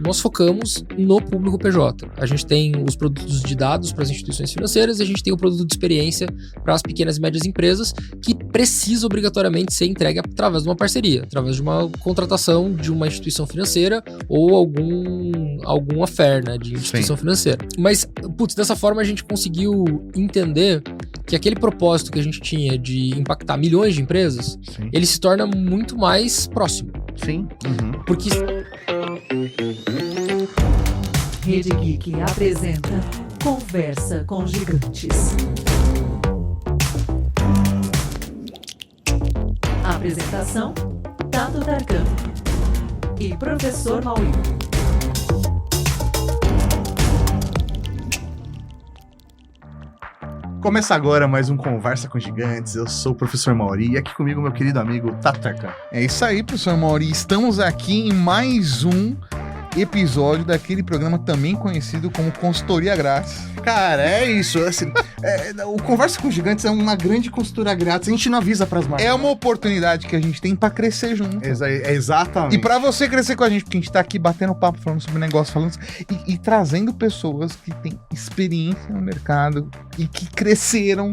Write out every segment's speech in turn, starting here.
nós focamos no público PJ. A gente tem os produtos de dados para as instituições financeiras e a gente tem o produto de experiência para as pequenas e médias empresas, que precisa obrigatoriamente ser entregue através de uma parceria, através de uma contratação de uma instituição financeira ou algum affair, né, de instituição financeira. Mas, dessa forma a gente conseguiu entender que aquele propósito que a gente tinha de impactar milhões de empresas, ele se torna muito mais próximo. Sim. Porque... Rede Geek apresenta Conversa com Gigantes. Apresentação: Tato Tarkan e Professor Mauri. Começa agora mais um Conversa com Gigantes. Eu sou o Professor Mauri e aqui comigo meu querido amigo Tato Tarkan. É isso aí, Professor Mauri. Estamos aqui em mais um episódio daquele programa também conhecido como Consultoria Grátis. Cara, é isso. Assim, o Conversa com Gigantes é uma grande consultoria grátis. A gente não avisa pras marcas. É uma oportunidade que a gente tem pra crescer junto. Exatamente. E pra você crescer com a gente, porque a gente tá aqui batendo papo, falando sobre negócio, falando e trazendo pessoas que têm experiência no mercado e que cresceram,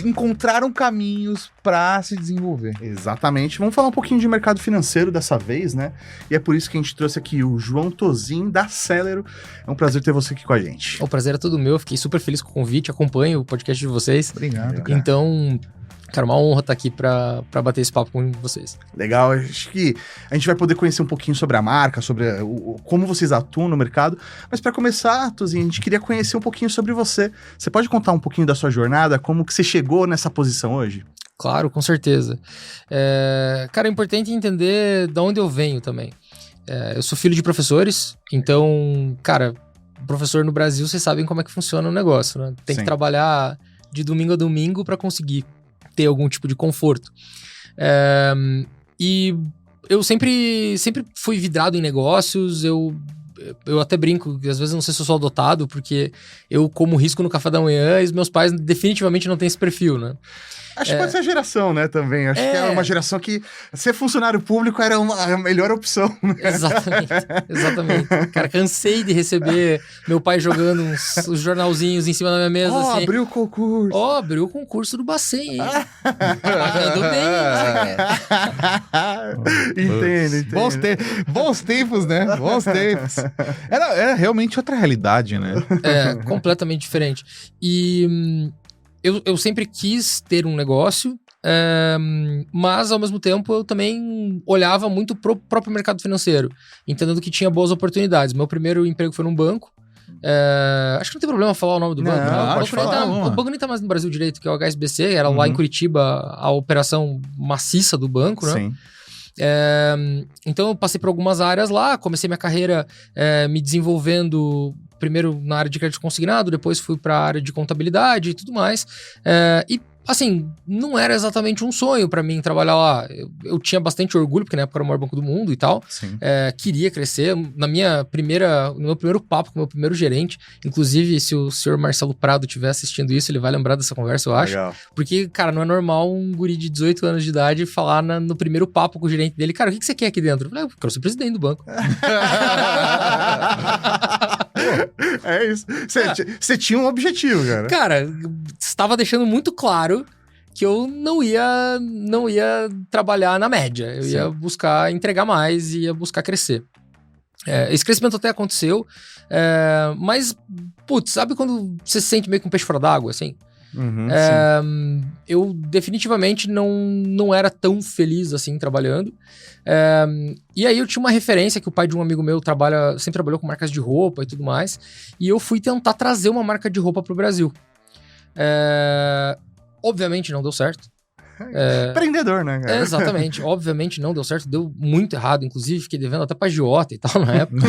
encontraram caminhos para se desenvolver. Exatamente. Vamos falar um pouquinho de mercado financeiro dessa vez, né? E é por isso que a gente trouxe aqui o João Tozin, da Celero. É um prazer ter você aqui com a gente. O prazer é todo meu. Fiquei super feliz com o convite. Acompanho o podcast de vocês. Obrigado, cara. Então, cara, uma honra estar aqui para bater esse papo com vocês. Legal. Acho que a gente vai poder conhecer um pouquinho sobre a marca, sobre como vocês atuam no mercado. Mas para começar, Tozin, a gente queria conhecer um pouquinho sobre você. Você pode contar um pouquinho da sua jornada? Como que você chegou nessa posição hoje? Claro, com certeza. Cara, é importante entender de onde eu venho também. Eu sou filho de professores, então, cara, professor no Brasil, vocês sabem como é que funciona o negócio, né? Tem que trabalhar de domingo a domingo para conseguir ter algum tipo de conforto. E eu sempre fui vidrado em negócios, eu até brinco, que às vezes eu não sei se eu sou adotado, porque eu como risco no café da manhã e os meus pais definitivamente não têm esse perfil, né? Acho que pode ser a geração, né, também. Acho que é uma geração que ser funcionário público era a melhor opção. Né? Exatamente. Cara, cansei de receber meu pai jogando uns jornalzinhos em cima da minha mesa. Assim. Abriu o concurso. Abriu o concurso do Bacen, hein? Pagando bem. Entendo. Bons tempos, né? Bons tempos. Era realmente outra realidade, né? Completamente diferente. E... Eu sempre quis ter um negócio, mas ao mesmo tempo eu também olhava muito pro próprio mercado financeiro, entendendo que tinha boas oportunidades. Meu primeiro emprego foi num banco. Acho que não tem problema falar o nome do banco. O banco nem tá mais no Brasil direito, que é o HSBC, era lá em Curitiba a operação maciça do banco, né? Sim. Então eu passei por algumas áreas lá, comecei minha carreira me desenvolvendo primeiro na área de crédito consignado, depois fui para a área de contabilidade e tudo mais. E assim, não era exatamente um sonho para mim trabalhar lá. Eu tinha bastante orgulho, porque na época era o maior banco do mundo e tal. Queria crescer. No meu primeiro papo com o meu primeiro gerente, inclusive, se o senhor Marcelo Prado estiver assistindo isso, ele vai lembrar dessa conversa, eu acho. Legal. Porque, cara, não é normal um guri de 18 anos de idade falar no primeiro papo com o gerente dele, cara, o que você quer aqui dentro? Eu falei, eu quero ser presidente do banco. É isso. Você tinha um objetivo, cara. Cara, estava deixando muito claro que eu não ia trabalhar na média. Eu ia buscar entregar mais e ia buscar crescer. Esse crescimento até aconteceu, mas, sabe quando você se sente meio com um peixe fora d'água, assim? Eu definitivamente não era tão feliz assim trabalhando. E aí eu tinha uma referência que o pai de um amigo meu sempre trabalhou com marcas de roupa e tudo mais, e eu fui tentar trazer uma marca de roupa pro Brasil. Obviamente não deu certo. Empreendedor, né, cara? Exatamente, obviamente não deu certo, deu muito errado, inclusive fiquei devendo até pra agiota e tal na época.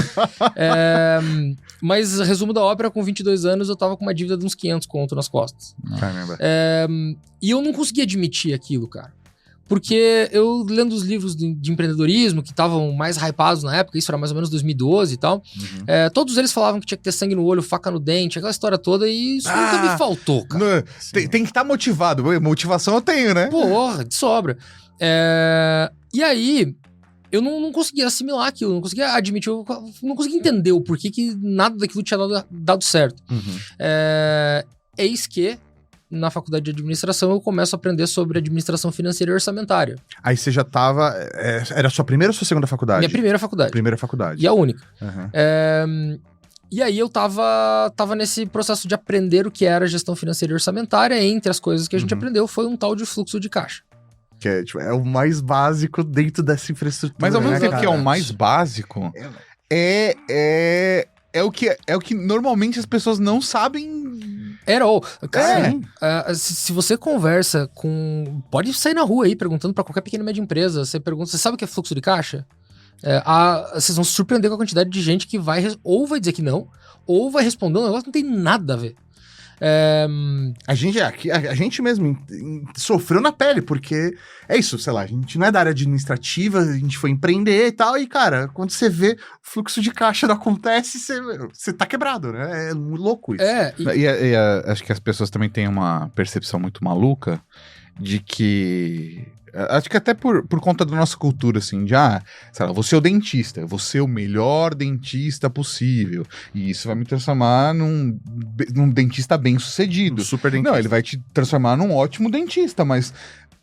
Mas resumo da ópera, com 22 anos eu tava com uma dívida de uns 500 conto nas costas. Caramba. E eu não conseguia admitir aquilo, cara. Porque eu, lendo os livros de empreendedorismo que estavam mais hypados na época, isso era mais ou menos 2012 e tal, todos eles falavam que tinha que ter sangue no olho, faca no dente, aquela história toda, e isso nunca me faltou, cara. Tem que estar motivado. Motivação eu tenho, né? Porra, de sobra. E aí, eu não conseguia assimilar aquilo, não conseguia admitir, eu não conseguia entender o porquê que nada daquilo tinha dado certo. Eis que, na faculdade de administração, eu começo a aprender sobre administração financeira e orçamentária. Aí você já tava... era a sua primeira ou sua segunda faculdade? Minha primeira faculdade. Primeira faculdade. E a única. Uhum. E aí eu tava nesse processo de aprender o que era gestão financeira e orçamentária. Entre as coisas que a gente aprendeu foi um tal de fluxo de caixa. Que é, tipo, é o mais básico dentro dessa infraestrutura. Mas ao mesmo né, tempo que é cara? o mais básico, é o que normalmente as pessoas não sabem. Cara, se você conversa com... Pode sair na rua aí perguntando pra qualquer pequena e média empresa. Você pergunta, você sabe o que é fluxo de caixa? Vocês vão se surpreender com a quantidade de gente que ou vai dizer que não, ou vai responder um negócio que não tem nada a ver. A gente mesmo sofreu na pele, porque é isso, sei lá, a gente não é da área administrativa, a gente foi empreender e tal, e cara, quando você vê o fluxo de caixa não acontece, você tá quebrado, né? É louco isso. Acho que as pessoas também têm uma percepção muito maluca de que... Acho que até por conta da nossa cultura, assim, de, sei lá, vou ser o dentista, eu vou ser o melhor dentista possível, e isso vai me transformar num dentista bem-sucedido. Um super dentista. Não, ele vai te transformar num ótimo dentista, mas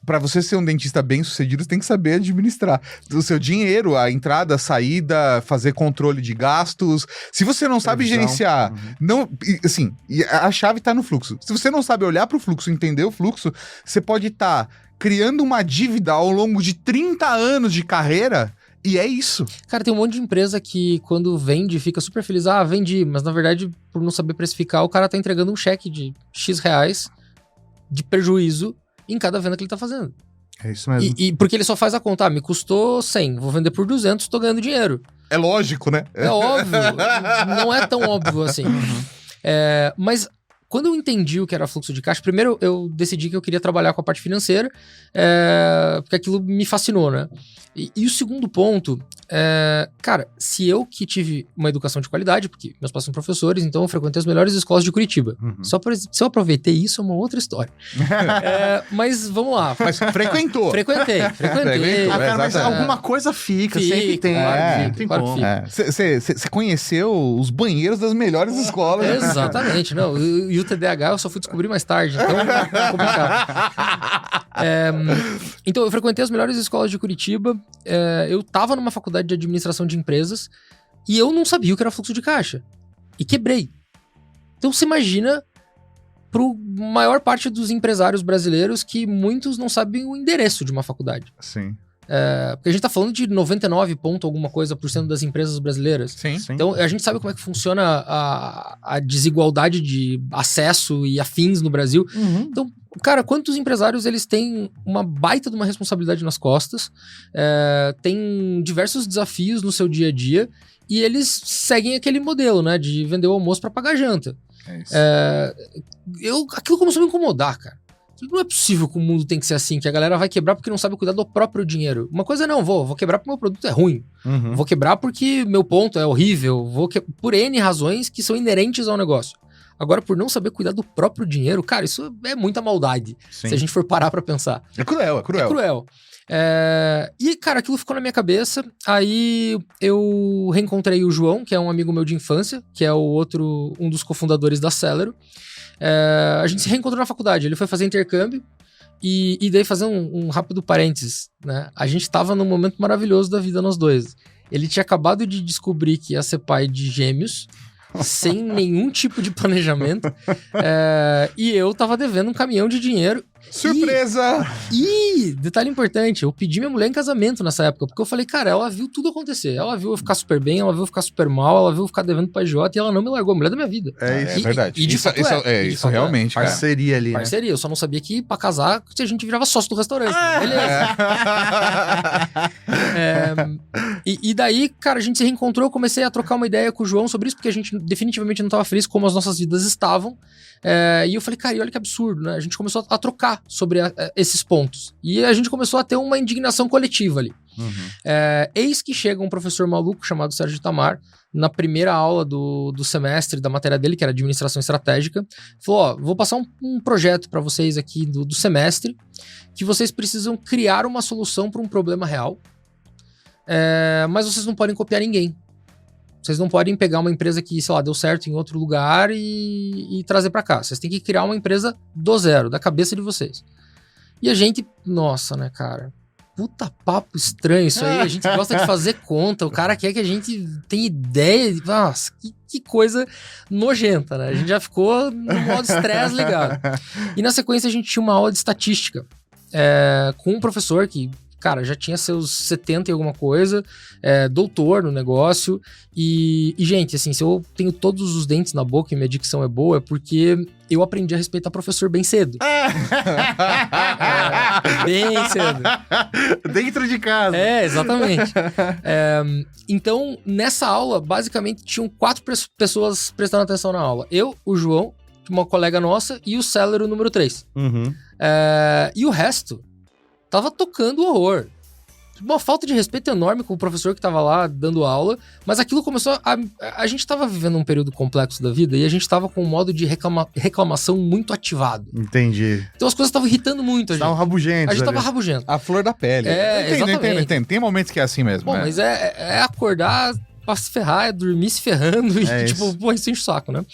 para você ser um dentista bem-sucedido, você tem que saber administrar o seu dinheiro, a entrada, a saída, fazer controle de gastos. Se você não sabe gerenciar, a chave tá no fluxo. Se você não sabe olhar para o fluxo, entender o fluxo, você pode estar criando uma dívida ao longo de 30 anos de carreira, e é isso. Cara, tem um monte de empresa que quando vende, fica super feliz. Vendi, mas na verdade, por não saber precificar, o cara tá entregando um cheque de X reais de prejuízo em cada venda que ele tá fazendo. É isso mesmo. E porque ele só faz a conta, me custou 100, vou vender por 200, tô ganhando dinheiro. É lógico, né? É óbvio, não é tão óbvio assim. Mas quando eu entendi o que era fluxo de caixa, primeiro eu decidi que eu queria trabalhar com a parte financeira, porque aquilo me fascinou, né? E o segundo ponto, cara, se eu que tive uma educação de qualidade, porque meus pais são professores, então eu frequentei as melhores escolas de Curitiba. Se eu aproveitei isso, é uma outra história. Mas vamos lá. Mas frequentou. Frequentei. Cara, mas alguma coisa fica, sempre tem. Claro que fica. Você conheceu os banheiros das melhores escolas. Exatamente, não. E o TDAH eu só fui descobrir mais tarde, então é complicado. Então eu frequentei as melhores escolas de Curitiba, eu tava numa faculdade de administração de empresas e eu não sabia o que era fluxo de caixa. E quebrei. Então você imagina pro maior parte dos empresários brasileiros que muitos não sabem o endereço de uma faculdade. Sim. Porque a gente tá falando de 99 ponto alguma coisa por cento das empresas brasileiras. Sim. Então a gente sabe como é que funciona a desigualdade de acesso e afins no Brasil. Então, cara, quantos empresários eles têm uma baita de uma responsabilidade nas costas, têm diversos desafios no seu dia a dia e eles seguem aquele modelo, né, de vender o almoço para pagar a janta. É isso. Aquilo começou a me incomodar, cara. Não é possível que o mundo tem que ser assim, que a galera vai quebrar porque não sabe cuidar do próprio dinheiro. Uma coisa não, vou quebrar porque meu produto é ruim. Vou quebrar porque meu ponto é horrível. Por N razões que são inerentes ao negócio. Agora, por não saber cuidar do próprio dinheiro, cara, isso é muita maldade. Sim. Se a gente for parar pra pensar. É cruel. É cruel. E, cara, aquilo ficou na minha cabeça. Aí eu reencontrei o João, que é um amigo meu de infância, que é um dos cofundadores da Celero. A gente se reencontrou na faculdade, ele foi fazer intercâmbio e daí fazer um rápido parênteses, né? A gente tava num momento maravilhoso da vida nós dois. Ele tinha acabado de descobrir que ia ser pai de gêmeos, sem nenhum tipo de planejamento, e eu tava devendo um caminhão de dinheiro. Surpresa! E detalhe importante, eu pedi minha mulher em casamento nessa época, porque eu falei, cara, ela viu tudo acontecer. Ela viu eu ficar super bem, ela viu eu ficar super mal, ela viu eu ficar devendo pra Jota e ela não me largou, a mulher da minha vida. É verdade. E de fato isso realmente, cara. Parceria ali, né? Parceria, eu só não sabia que pra casar a gente virava sócio do restaurante. Beleza. E daí, cara, a gente se reencontrou, eu comecei a trocar uma ideia com o João sobre isso, porque a gente definitivamente não tava feliz como as nossas vidas estavam. E eu falei, cara, e olha que absurdo, né? A gente começou a trocar sobre esses pontos. E a gente começou a ter uma indignação coletiva ali. Eis que chega um professor maluco chamado Sérgio Tamar, na primeira aula do semestre da matéria dele, que era administração estratégica, falou, vou passar um projeto para vocês aqui do semestre, que vocês precisam criar uma solução para um problema real, mas vocês não podem copiar ninguém. Vocês não podem pegar uma empresa que, sei lá, deu certo em outro lugar e trazer pra cá. Vocês têm que criar uma empresa do zero, da cabeça de vocês. E a gente, nossa, né, cara? Puta papo estranho isso aí. A gente gosta de fazer conta. O cara quer que a gente tenha ideia. Nossa, que coisa nojenta, né? A gente já ficou no modo estresse ligado. E na sequência a gente tinha uma aula de estatística com um professor que, cara, já tinha seus 70 e alguma coisa, doutor no negócio. E, gente, assim, se eu tenho todos os dentes na boca e minha dicção é boa, é porque eu aprendi a respeitar professor bem cedo. Bem cedo. Dentro de casa. Exatamente. Então, nessa aula, basicamente, tinham 4 pessoas prestando atenção na aula. Eu, o João, uma colega nossa, e o Célero número 3. Uhum. E o resto tava tocando horror. Uma falta de respeito enorme com o professor que tava lá dando aula, mas aquilo começou a gente tava vivendo um período complexo da vida e a gente tava com um modo de reclamação muito ativado. Entendi. Então as coisas estavam irritando muito a gente. Estavam rabugentos. A gente tava rabugento. A flor da pele. Entendo. Tem momentos que é assim mesmo. Bom, mas é acordar pra se ferrar, é dormir se ferrando e tipo, pô, isso enche o saco, né?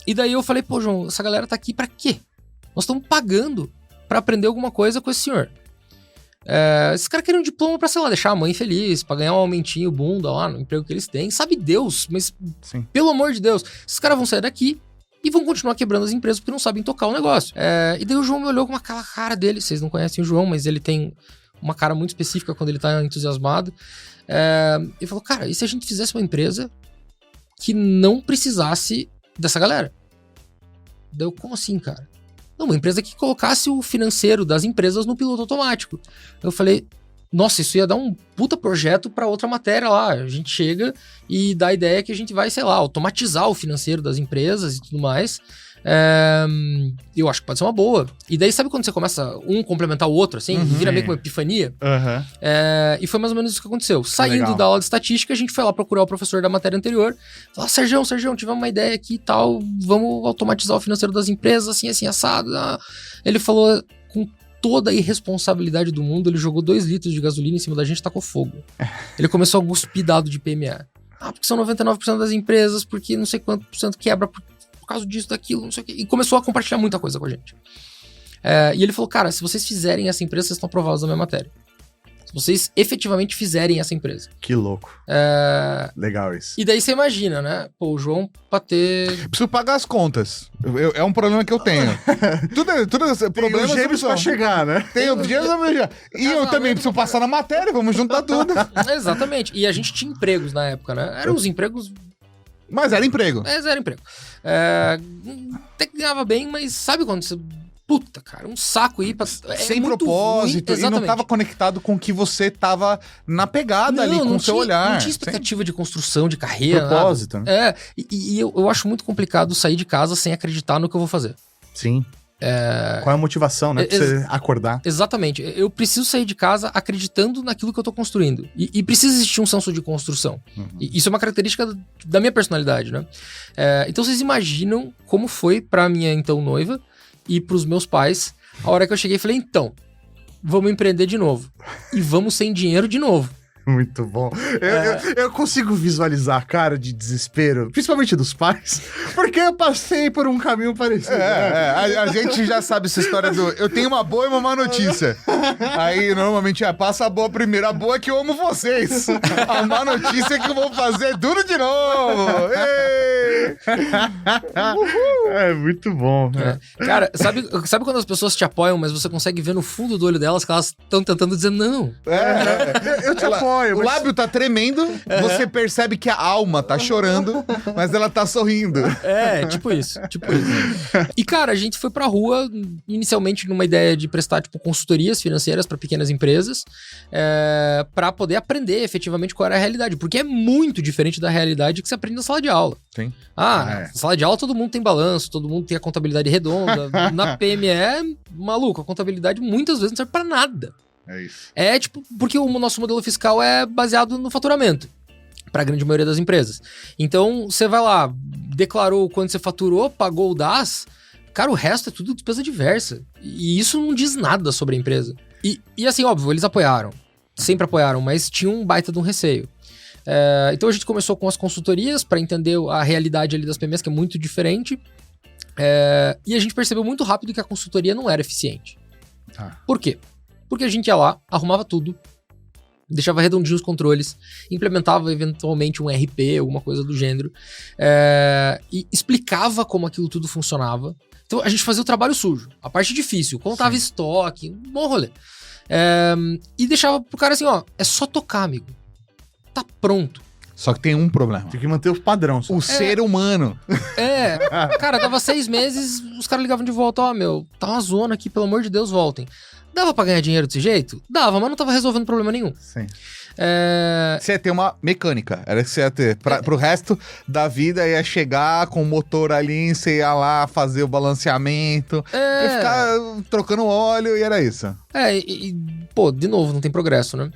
E daí eu falei, pô, João, essa galera tá aqui pra quê? Nós estamos pagando pra aprender alguma coisa com esse senhor. Esses caras querem um diploma pra, sei lá, deixar a mãe feliz, pra ganhar um aumentinho, bunda lá no emprego que eles têm. Sabe Deus, mas Sim. Pelo amor de Deus, esses caras vão sair daqui e vão continuar quebrando as empresas porque não sabem tocar o negócio. E daí o João me olhou com aquela cara dele. Vocês não conhecem o João, mas ele tem uma cara muito específica quando ele tá entusiasmado. E falou, cara, e se a gente fizesse uma empresa que não precisasse dessa galera? Daí eu, como assim, cara? Não, uma empresa que colocasse o financeiro das empresas no piloto automático. Eu falei, nossa, isso ia dar um puta projeto pra outra matéria lá. A gente chega e dá a ideia que a gente vai, sei lá, automatizar o financeiro das empresas e tudo mais. Eu acho que pode ser uma boa. E daí, sabe quando você começa um complementar o outro, assim? E vira meio que uma epifania? E foi mais ou menos isso que aconteceu. Saindo da aula de estatística, a gente foi lá procurar o professor da matéria anterior. Falou, Sergião, tivemos uma ideia aqui e tal, vamos automatizar o financeiro das empresas, assim, assado. Ele falou com toda a irresponsabilidade do mundo, ele jogou 2 litros de gasolina em cima da gente e tacou fogo. Ele começou a cuspir dado de PME. Porque são 99% das empresas, porque não sei quanto por cento quebra por causa disso, daquilo, não sei o quê. E começou a compartilhar muita coisa com a gente. E ele falou, cara, se vocês fizerem essa empresa, vocês estão aprovados na minha matéria. Se vocês efetivamente fizerem essa empresa. Que louco. Legal isso. E daí você imagina, né? Pô, o João pra ter... Preciso pagar as contas. É um problema que eu tenho. Tudo problemas tem gêmeos pra chegar, né? Tenho gêmeos pra chegar. E eu também preciso passar na matéria, vamos juntar tudo. Exatamente. E a gente tinha empregos na época, né? Eram os empregos... Mas era emprego. Era emprego. Até que ganhava bem, mas sabe quando você... Puta, cara, um saco ir pra... Sem propósito, e não tava conectado com o que você tava na pegada ali, com o seu olhar. Não tinha expectativa de construção, de carreira. Propósito, né? E eu acho muito complicado sair de casa sem acreditar no que eu vou fazer. Sim. Qual é a motivação, né? Pra você acordar. Exatamente. Eu preciso sair de casa acreditando naquilo que eu tô construindo. E precisa existir um senso de construção. E isso é uma característica da minha personalidade, né? Então vocês imaginam como foi pra minha então noiva e pros meus pais a hora que eu cheguei e falei, então, vamos empreender de novo. E vamos sem dinheiro de novo. Muito bom. Eu consigo visualizar a cara de desespero, principalmente dos pais, porque eu passei por um caminho parecido. A gente já sabe essa história do eu tenho uma boa e uma má notícia. Aí, normalmente, passa a boa primeiro. A boa é que eu amo vocês. A má notícia é que eu vou fazer duro de novo. Muito bom. Cara, sabe quando as pessoas te apoiam, mas você consegue ver no fundo do olho delas que elas estão tentando dizer não. Eu te apoio. O lábio tá tremendo, você percebe que a alma tá chorando, mas ela tá sorrindo. Tipo isso. E, cara, a gente foi pra rua, inicialmente numa ideia de prestar, tipo, consultorias financeiras pra pequenas empresas, pra poder aprender efetivamente qual era a realidade, porque é muito diferente da realidade que você aprende na sala de aula. Sim. Na sala de aula todo mundo tem balanço, todo mundo tem a contabilidade redonda. Na PME, maluco, a contabilidade muitas vezes não serve pra nada. É isso. Tipo, porque o nosso modelo fiscal é baseado no faturamento, para a grande maioria das empresas. Então, você vai lá, declarou quando você faturou, pagou o DAS, cara, o resto é tudo despesa diversa. E isso não diz nada sobre a empresa. E assim, óbvio, eles apoiaram. sempre apoiaram, mas tinha um baita de um receio. Então a gente começou com as consultorias para entender a realidade ali das PMEs, que é muito diferente. E a gente percebeu muito rápido que a consultoria não era eficiente. Por quê? Porque a gente ia lá, arrumava tudo, deixava redondinho os controles, implementava eventualmente um RP, alguma coisa do gênero, e explicava como aquilo tudo funcionava. Então a gente fazia o trabalho sujo, a parte difícil, contava estoque, um bom rolê. E deixava pro cara assim, ó, é só tocar, amigo. Tá pronto. Só que tem um problema. Tem que manter o padrão. O ser humano. Cara, dava 6 meses, os caras ligavam de volta, ó, meu, tá uma zona aqui, pelo amor de Deus, voltem. Dava pra ganhar dinheiro desse jeito? Dava, mas não tava resolvendo problema nenhum. Sim. Você ia ter uma mecânica. Era que você ia ter. Pro resto da vida, ia chegar com o motor ali, você ia lá fazer o balanceamento, ia ficar trocando óleo e era isso. Pô, de novo, não tem progresso, né?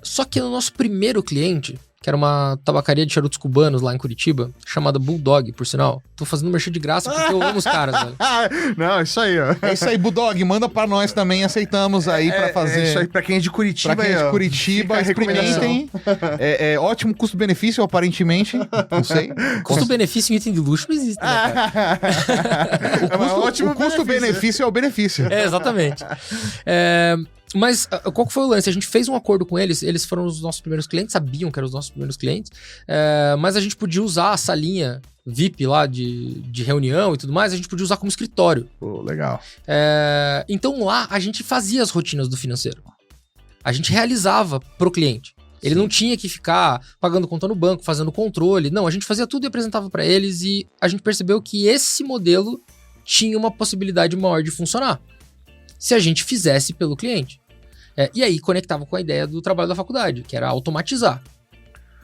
Só que no nosso primeiro cliente, que era uma tabacaria de charutos cubanos lá em Curitiba, chamada Bulldog, por sinal. Tô fazendo merchan de graça porque eu amo os caras, velho. Não, isso aí, ó. É isso aí, Bulldog, manda pra nós também, aceitamos aí pra fazer. É isso aí, pra quem é de Curitiba. Pra quem é de Curitiba, experimentem. Ótimo custo-benefício, aparentemente. Não sei. Custo-benefício em item de luxo não existe, né, cara? O custo-benefício é o benefício. Exatamente. Mas qual que foi o lance? A gente fez um acordo com eles, eles foram os nossos primeiros clientes, sabiam que eram os nossos primeiros clientes, mas a gente podia usar a salinha VIP lá de reunião e tudo mais, a gente podia usar como escritório. Pô, legal. Então lá a gente fazia as rotinas do financeiro. A gente realizava pro cliente. Ele não tinha que ficar pagando conta no banco, fazendo controle. Não, a gente fazia tudo e apresentava para eles e a gente percebeu que esse modelo tinha uma possibilidade maior de funcionar se a gente fizesse pelo cliente. E aí conectava com a ideia do trabalho da faculdade, que era automatizar.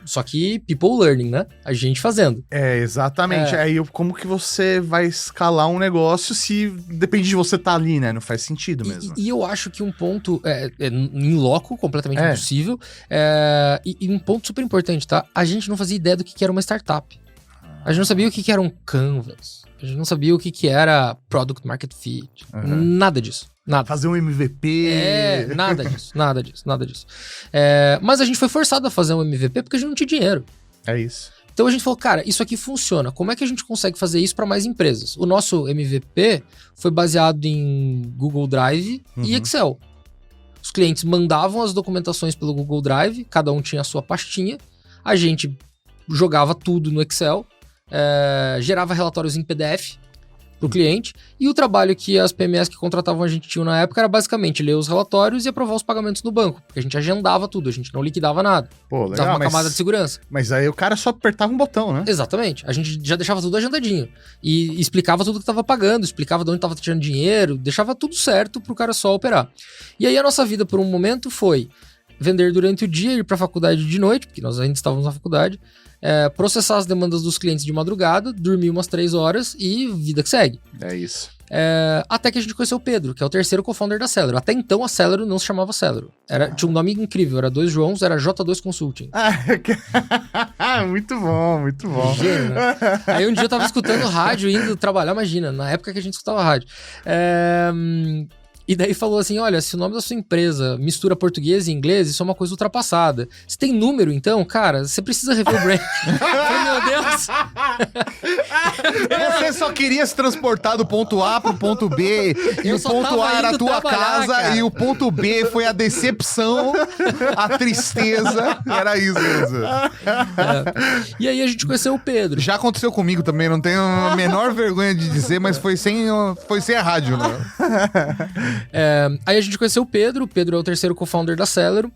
Só que people learning, né? A gente fazendo. Exatamente. Aí como que você vai escalar um negócio se depende de você estar ali, né? Não faz sentido mesmo. E eu acho que um ponto em loco, completamente impossível, e um ponto super importante, tá? A gente não fazia ideia do que era uma startup. A gente não sabia o que era um Canvas. A gente não sabia o que era Product Market Fit. Nada disso. Nada. Fazer um MVP. Nada disso. Mas a gente foi forçado a fazer um MVP porque a gente não tinha dinheiro. É isso. Então a gente falou, cara, isso aqui funciona. Como é que a gente consegue fazer isso para mais empresas? O nosso MVP foi baseado em Google Drive e Excel. Os clientes mandavam as documentações pelo Google Drive, cada um tinha a sua pastinha, a gente jogava tudo no Excel, gerava relatórios em PDF pro cliente, e o trabalho que as PMEs que contratavam a gente tinham na época era basicamente ler os relatórios e aprovar os pagamentos no banco, porque a gente agendava tudo, a gente não liquidava nada. Pô, legal, usava uma camada de segurança. Mas aí o cara só apertava um botão, né? Exatamente. A gente já deixava tudo agendadinho. E explicava tudo que tava pagando, explicava de onde tava tirando dinheiro, deixava tudo certo pro cara só operar. E aí a nossa vida, por um momento, foi vender durante o dia, ir pra faculdade de noite, porque nós ainda estávamos na faculdade, processar as demandas dos clientes de madrugada, dormir umas 3 horas e vida que segue. É isso. Até que a gente conheceu o Pedro, que é o terceiro co-founder da Celero. Até então a Celero não se chamava Celero. Tinha um nome incrível, era 2 Joãos, era J2 Consulting. Muito bom, muito bom. Gênio, né? Aí um dia eu tava escutando rádio, indo trabalhar, imagina, na época que a gente escutava rádio. E daí falou assim, olha, se o nome da sua empresa mistura português e inglês, isso é uma coisa ultrapassada. Se tem número, então, cara, você precisa rever o brand. Meu Deus! Você só queria se transportar do ponto A pro ponto B, e o ponto A era a tua casa, cara. E o ponto B foi a decepção, a tristeza, era isso mesmo. E aí a gente conheceu o Pedro. Já aconteceu comigo também, não tenho a menor vergonha de dizer, mas foi sem a rádio, né? Aí a gente conheceu o Pedro é o terceiro co-founder da Celero.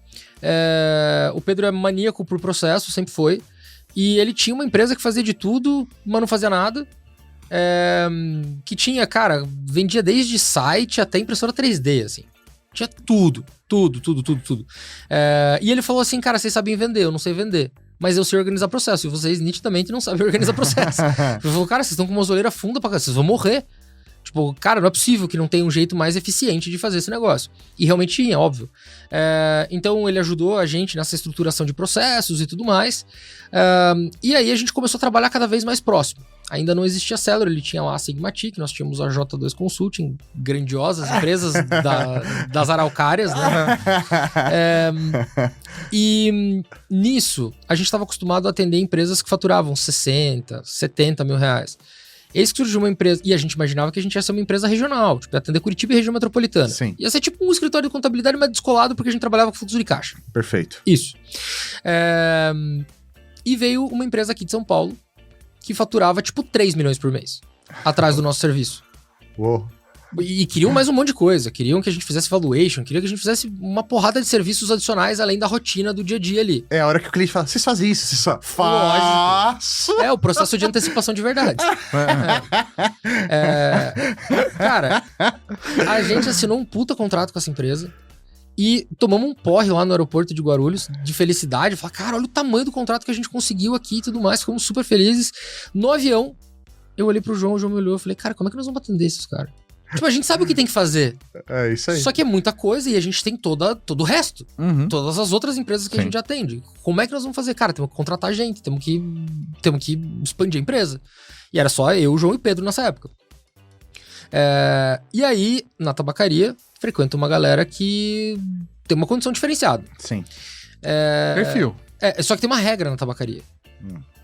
O Pedro é maníaco por processo, sempre foi. E ele tinha uma empresa que fazia de tudo, mas não fazia nada. Que tinha, cara, vendia desde site até impressora 3D, assim. Tinha tudo. E ele falou assim, cara, vocês sabem vender, eu não sei vender. Mas eu sei organizar processo, e vocês nitidamente não sabem organizar processo. Ele falou, cara, vocês estão com uma zoeira funda pra cá, vocês vão morrer. Tipo, cara, não é possível que não tenha um jeito mais eficiente de fazer esse negócio. E realmente tinha, óbvio. Então ele ajudou a gente nessa estruturação de processos e tudo mais. E aí a gente começou a trabalhar cada vez mais próximo. Ainda não existia Cellular, ele tinha lá a Sigmatic, nós tínhamos a J2 Consulting, grandiosas empresas das araucárias, né? E nisso, a gente estava acostumado a atender empresas que faturavam 60, 70 mil reais. Eis que surgiu uma empresa, e a gente imaginava que a gente ia ser uma empresa regional, tipo, ia atender Curitiba e região metropolitana. Sim. Ia ser tipo um escritório de contabilidade, mas descolado, porque a gente trabalhava com fluxo de caixa. Perfeito. Isso. E veio uma empresa aqui de São Paulo, que faturava tipo 3 milhões por mês, atrás do nosso serviço. Uou. E queriam mais um monte de coisa, queriam que a gente fizesse valuation, queriam que a gente fizesse uma porrada de serviços adicionais, além da rotina do dia a dia ali. É a hora que o cliente fala, vocês fazem isso, vocês só faço. É o processo de antecipação de verdade. Cara, a gente assinou um puta contrato com essa empresa e tomamos um porre lá no aeroporto de Guarulhos, de felicidade. Falar, cara, olha o tamanho do contrato que a gente conseguiu aqui e tudo mais, ficamos super felizes. No avião, eu olhei pro João, o João me olhou e falei, cara, como é que nós vamos atender esses caras? Tipo, a gente sabe o que tem que fazer. É isso aí. Só que é muita coisa e a gente tem todo o resto. Uhum. Todas as outras empresas que a gente atende. Como é que nós vamos fazer? Cara, temos que contratar gente, temos que expandir a empresa. E era só eu, João e Pedro nessa época. E aí, na tabacaria, frequenta uma galera que tem uma condição diferenciada. Sim. Perfil. Só que tem uma regra na tabacaria.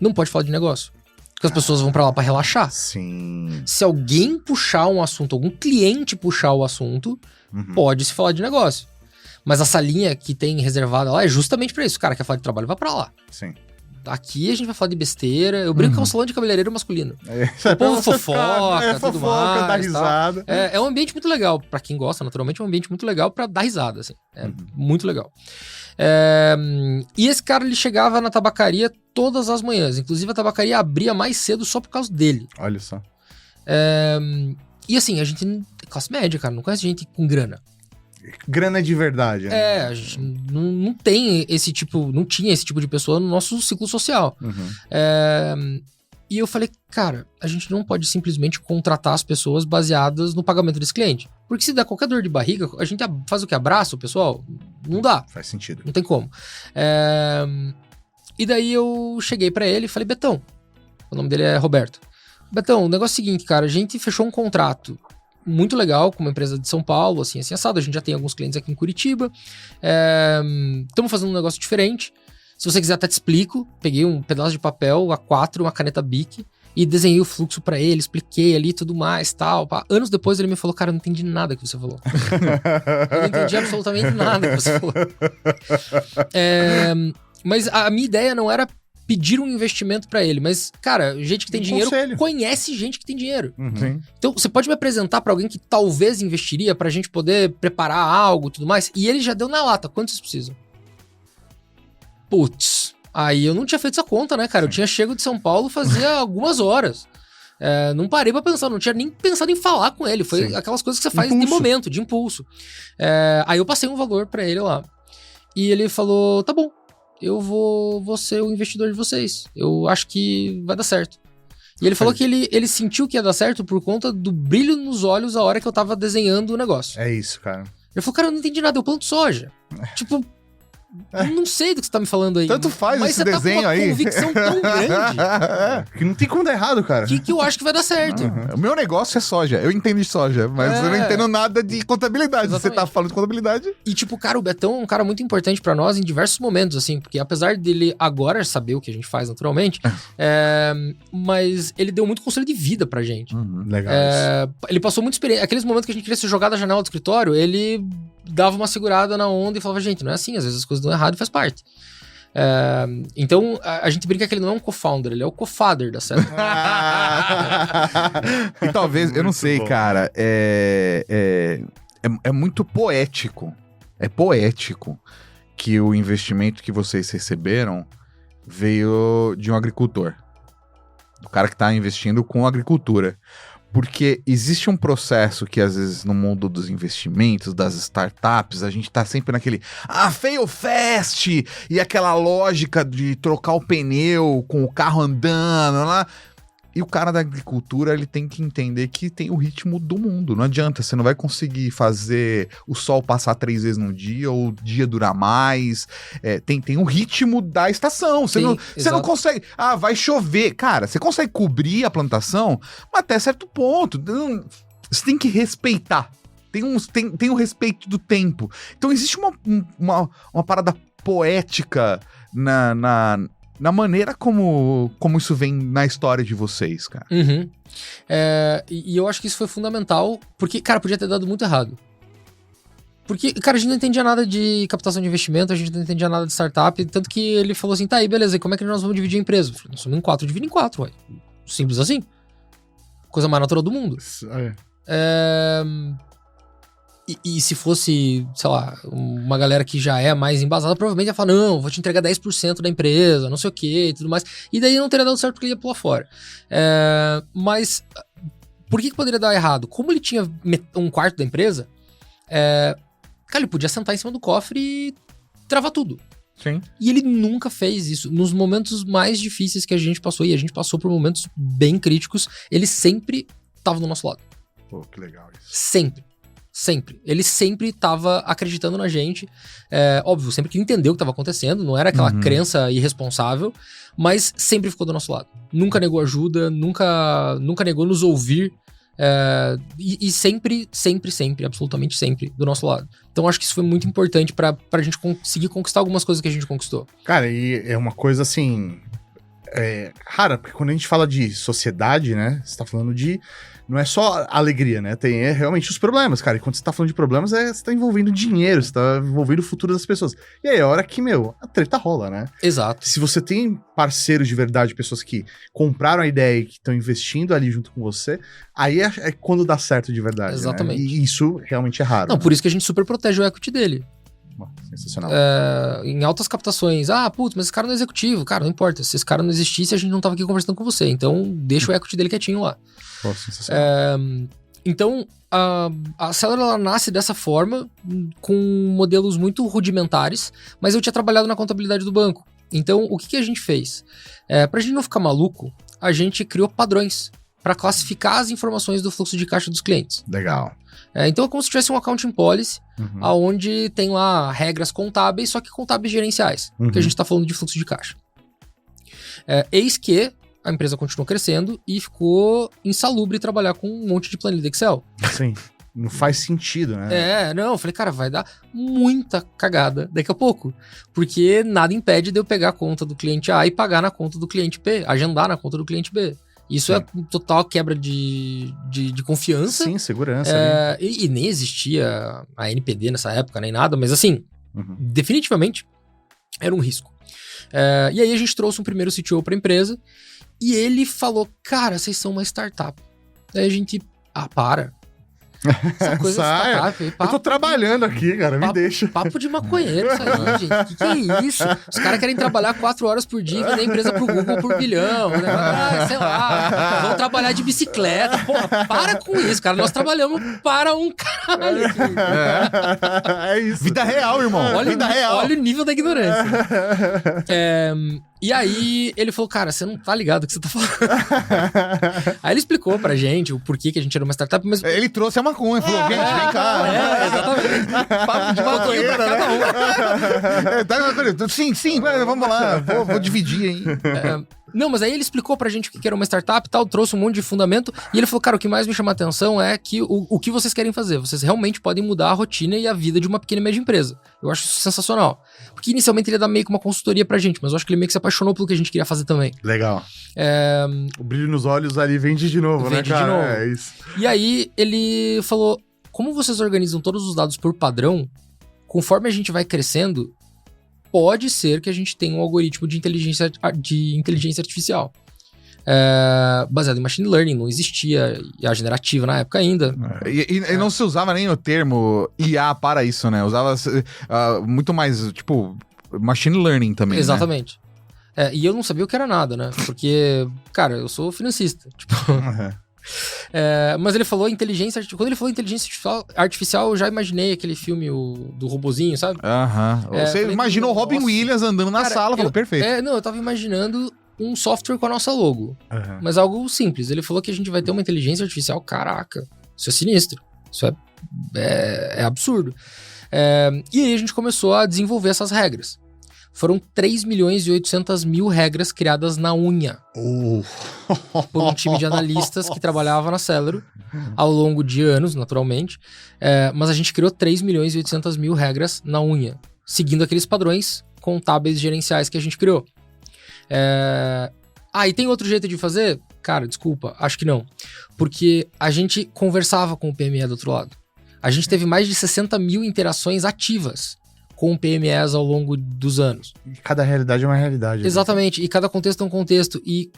Não pode falar de negócio. Porque as pessoas vão pra lá pra relaxar. Sim. Se alguém puxar um assunto, algum cliente puxar o assunto, pode se falar de negócio. Mas a salinha que tem reservada lá é justamente pra isso. O cara quer falar de trabalho, vai pra lá. Sim. Aqui a gente vai falar de besteira. Eu brinco que é um salão de cabeleireiro masculino. O povo fofoca, tudo mais, dá risada. É um ambiente muito legal. Pra quem gosta, naturalmente, é um ambiente muito legal pra dar risada, assim. Muito legal. E esse cara, ele chegava na tabacaria todas as manhãs. Inclusive, a tabacaria abria mais cedo só por causa dele. Olha só. E assim, a gente... Classe média, cara. Não conhece gente com grana. Grana de verdade. Né? A gente não tem esse tipo... Não tinha esse tipo de pessoa no nosso ciclo social. E eu falei, cara, a gente não pode simplesmente contratar as pessoas baseadas no pagamento desse cliente. Porque se der qualquer dor de barriga, a gente faz o que? Abraça o pessoal? Não dá. Faz sentido. Não tem como. E daí eu cheguei pra ele e falei, Betão, o nome dele é Roberto. Betão, o negócio é o seguinte, cara, a gente fechou um contrato muito legal com uma empresa de São Paulo, assim assado. A gente já tem alguns clientes aqui em Curitiba. Estamos fazendo um negócio diferente. Se você quiser, até te explico. Peguei um pedaço de papel A4, uma caneta Bic e desenhei o fluxo pra ele, expliquei ali tudo mais, tal. Anos depois ele me falou, cara, eu não entendi nada que você falou. Eu não entendi absolutamente nada que você falou. Mas a minha ideia não era pedir um investimento pra ele, mas, cara, gente que tem dinheiro conhece gente que tem dinheiro. Sim. Então, você pode me apresentar pra alguém que talvez investiria pra gente poder preparar algo e tudo mais? E ele já deu na lata. Quanto vocês precisam? Putz, aí eu não tinha feito essa conta, né, cara? Eu tinha chego de São Paulo fazia algumas horas. Não parei pra pensar, não tinha nem pensado em falar com ele. Foi aquelas coisas que você faz de momento, de impulso. Aí eu passei um valor pra ele lá. E ele falou, tá bom, eu vou ser o investidor de vocês. Eu acho que vai dar certo. E ele falou que ele sentiu que ia dar certo por conta do brilho nos olhos a hora que eu tava desenhando o negócio. É isso, cara. Ele falou, cara, eu não entendi nada, eu planto soja. Tipo... Não sei do que você tá me falando aí. Tanto faz mas esse desenho aí. Mas você tá com uma convicção tão grande que não tem como dar errado, cara. que eu acho que vai dar certo. O meu negócio é soja. Eu entendo de soja, mas eu não entendo nada de contabilidade. Exatamente. Você tá falando de contabilidade. E tipo, cara, o Betão é um cara muito importante pra nós em diversos momentos, assim. Porque apesar dele agora saber o que a gente faz naturalmente, mas ele deu muito conselho de vida pra gente. Legal Ele passou muita experiência. Aqueles momentos que a gente queria se jogar da janela do escritório, ele dava uma segurada na onda e falava, gente, não é assim, às vezes as coisas dão errado e faz parte. Então, a gente brinca que ele não é um co-founder, ele é o co-father da série. E talvez, eu não Muito sei, bom. cara, é muito poético. É poético que o investimento que vocês receberam veio de um agricultor. Do cara que tá investindo com agricultura. Porque existe um processo que, às vezes, no mundo dos investimentos, das startups, a gente tá sempre naquele fail fast! E aquela lógica de trocar o pneu com o carro andando lá. E o cara da agricultura, ele tem que entender que tem o ritmo do mundo. Não adianta, você não vai conseguir fazer o sol passar 3 vezes no dia, ou o dia durar mais. Tem o ritmo da estação. Você não consegue... Ah, vai chover. Cara, você consegue cobrir a plantação, mas até certo ponto. Você tem que respeitar. Tem o respeito do tempo. Então existe uma parada poética na maneira como isso vem na história de vocês, cara. Uhum. E eu acho que isso foi fundamental, porque, cara, podia ter dado muito errado. Porque, cara, a gente não entendia nada de captação de investimento, a gente não entendia nada de startup, tanto que ele falou assim, tá aí, beleza, e como é que nós vamos dividir a empresa? Eu falei, nós somos em 4, divide em 4, ué. Simples assim. Coisa mais natural do mundo. E se fosse, sei lá, uma galera que já é mais embasada, provavelmente ia falar, não, vou te entregar 10% da empresa, não sei o que e tudo mais. E daí não teria dado certo porque ele ia pular fora. Mas por que poderia dar errado? Como ele tinha 1/4 da empresa, cara, ele podia sentar em cima do cofre e travar tudo. Sim. E ele nunca fez isso. Nos momentos mais difíceis que a gente passou, e a gente passou por momentos bem críticos, ele sempre tava do nosso lado. Pô, que legal isso. Sempre. Ele sempre tava acreditando na gente. Óbvio, sempre que entendeu o que tava acontecendo. Não era aquela crença irresponsável. Mas sempre ficou do nosso lado. Nunca negou ajuda. Nunca negou nos ouvir. E sempre, absolutamente sempre, do nosso lado. Então acho que isso foi muito importante pra gente conseguir conquistar algumas coisas que a gente conquistou. Cara, e é uma coisa assim... rara, porque quando a gente fala de sociedade, né? Você tá falando de... Não é só alegria, né? Tem realmente os problemas, cara. E quando você tá falando de problemas, você tá envolvendo dinheiro, você tá envolvendo o futuro das pessoas. E aí é a hora que, a treta rola, né? Exato. Se você tem parceiros de verdade, pessoas que compraram a ideia e que estão investindo ali junto com você, aí é quando dá certo de verdade. Exatamente. Né? E isso realmente é raro. Não, né? por isso que a gente super protege o equity dele. Sensacional. Em altas captações, mas esse cara não é executivo. Cara, não importa. Se esse cara não existisse, a gente não tava aqui conversando com você. Então, deixa o equity dele quietinho lá. Pô, sensacional. Então, a Celera, ela nasce dessa forma, com modelos muito rudimentares, mas eu tinha trabalhado na contabilidade do banco. Então, o que a gente fez? Pra gente não ficar maluco, a gente criou padrões para classificar as informações do fluxo de caixa dos clientes. Legal. Então é como se tivesse um accounting policy, onde tem lá regras contábeis, só que contábeis gerenciais, porque a gente está falando de fluxo de caixa. Eis que a empresa continuou crescendo e ficou insalubre trabalhar com um monte de planilha de Excel. Sim. Não faz sentido, né? Eu falei, cara, vai dar muita cagada daqui a pouco. Porque nada impede de eu pegar a conta do cliente A e pagar na conta do cliente B, agendar na conta do cliente B. Isso é total quebra de confiança. Sim, segurança. E nem existia a NPD nessa época, nem nada, mas assim, definitivamente era um risco. E aí a gente trouxe um primeiro CTO para a empresa e ele falou, cara, vocês são uma startup. Aí a gente, para. Essa coisa de startup. Eu tô trabalhando aqui, cara, me deixa. Papo de maconheiro isso aí, gente. Que é isso? Os caras querem trabalhar 4 horas por dia e vender a empresa pro Google por bilhão, né? Sei lá, vão trabalhar de bicicleta. Porra, para com isso, cara. Nós trabalhamos para um caralho aqui. É isso. Vida real, irmão. Olha o nível da ignorância. E aí ele falou, cara, você não tá ligado o que você tá falando. Aí ele explicou pra gente o porquê que a gente era uma startup, mas... Ele trouxe a maconha, falou, gente, vem cá. Exatamente. Papo de maconha pra cada um. Sim, vamos lá, vou dividir aí. Não, mas aí ele explicou pra gente o que era uma startup e tal, trouxe um monte de fundamento, e ele falou, cara, o que mais me chama a atenção é que o que vocês querem fazer, vocês realmente podem mudar a rotina e a vida de uma pequena e média empresa. Eu acho isso sensacional. Porque inicialmente ele ia dar meio que uma consultoria pra gente, mas eu acho que ele meio que se apaixonou pelo que a gente queria fazer também. Legal. O brilho nos olhos ali vende de novo, né, cara? De novo. É isso. E aí ele falou, como vocês organizam todos os dados por padrão, conforme a gente vai crescendo, pode ser que a gente tenha um algoritmo de inteligência artificial. Baseado em machine learning, não existia IA generativa na época ainda. E não se usava nem o termo IA para isso, né? Usava muito mais, tipo, machine learning também. Exatamente. E eu não sabia o que era nada, né? Porque, cara, eu sou financista. Tipo... mas ele falou inteligência... Quando ele falou inteligência artificial, eu já imaginei aquele filme do robozinho, sabe? Você imaginou o Robin Williams andando na sala, falou, perfeito. Eu tava imaginando um software com a nossa logo. Aham. Mas algo simples. Ele falou que a gente vai ter uma inteligência artificial. Caraca, isso é sinistro. Isso é absurdo. E aí a gente começou a desenvolver essas regras. Foram 3.800.000 regras criadas na unha por um time de analistas que trabalhava na Celero ao longo de anos, naturalmente. Mas a gente criou 3.800.000 regras na unha, seguindo aqueles padrões contábeis gerenciais que a gente criou. E tem outro jeito de fazer? Cara, desculpa, acho que não. Porque a gente conversava com o PME do outro lado. A gente teve mais de 60.000 interações ativas com PMEs ao longo dos anos. E cada realidade é uma realidade. Exatamente, e cada contexto é um contexto. E,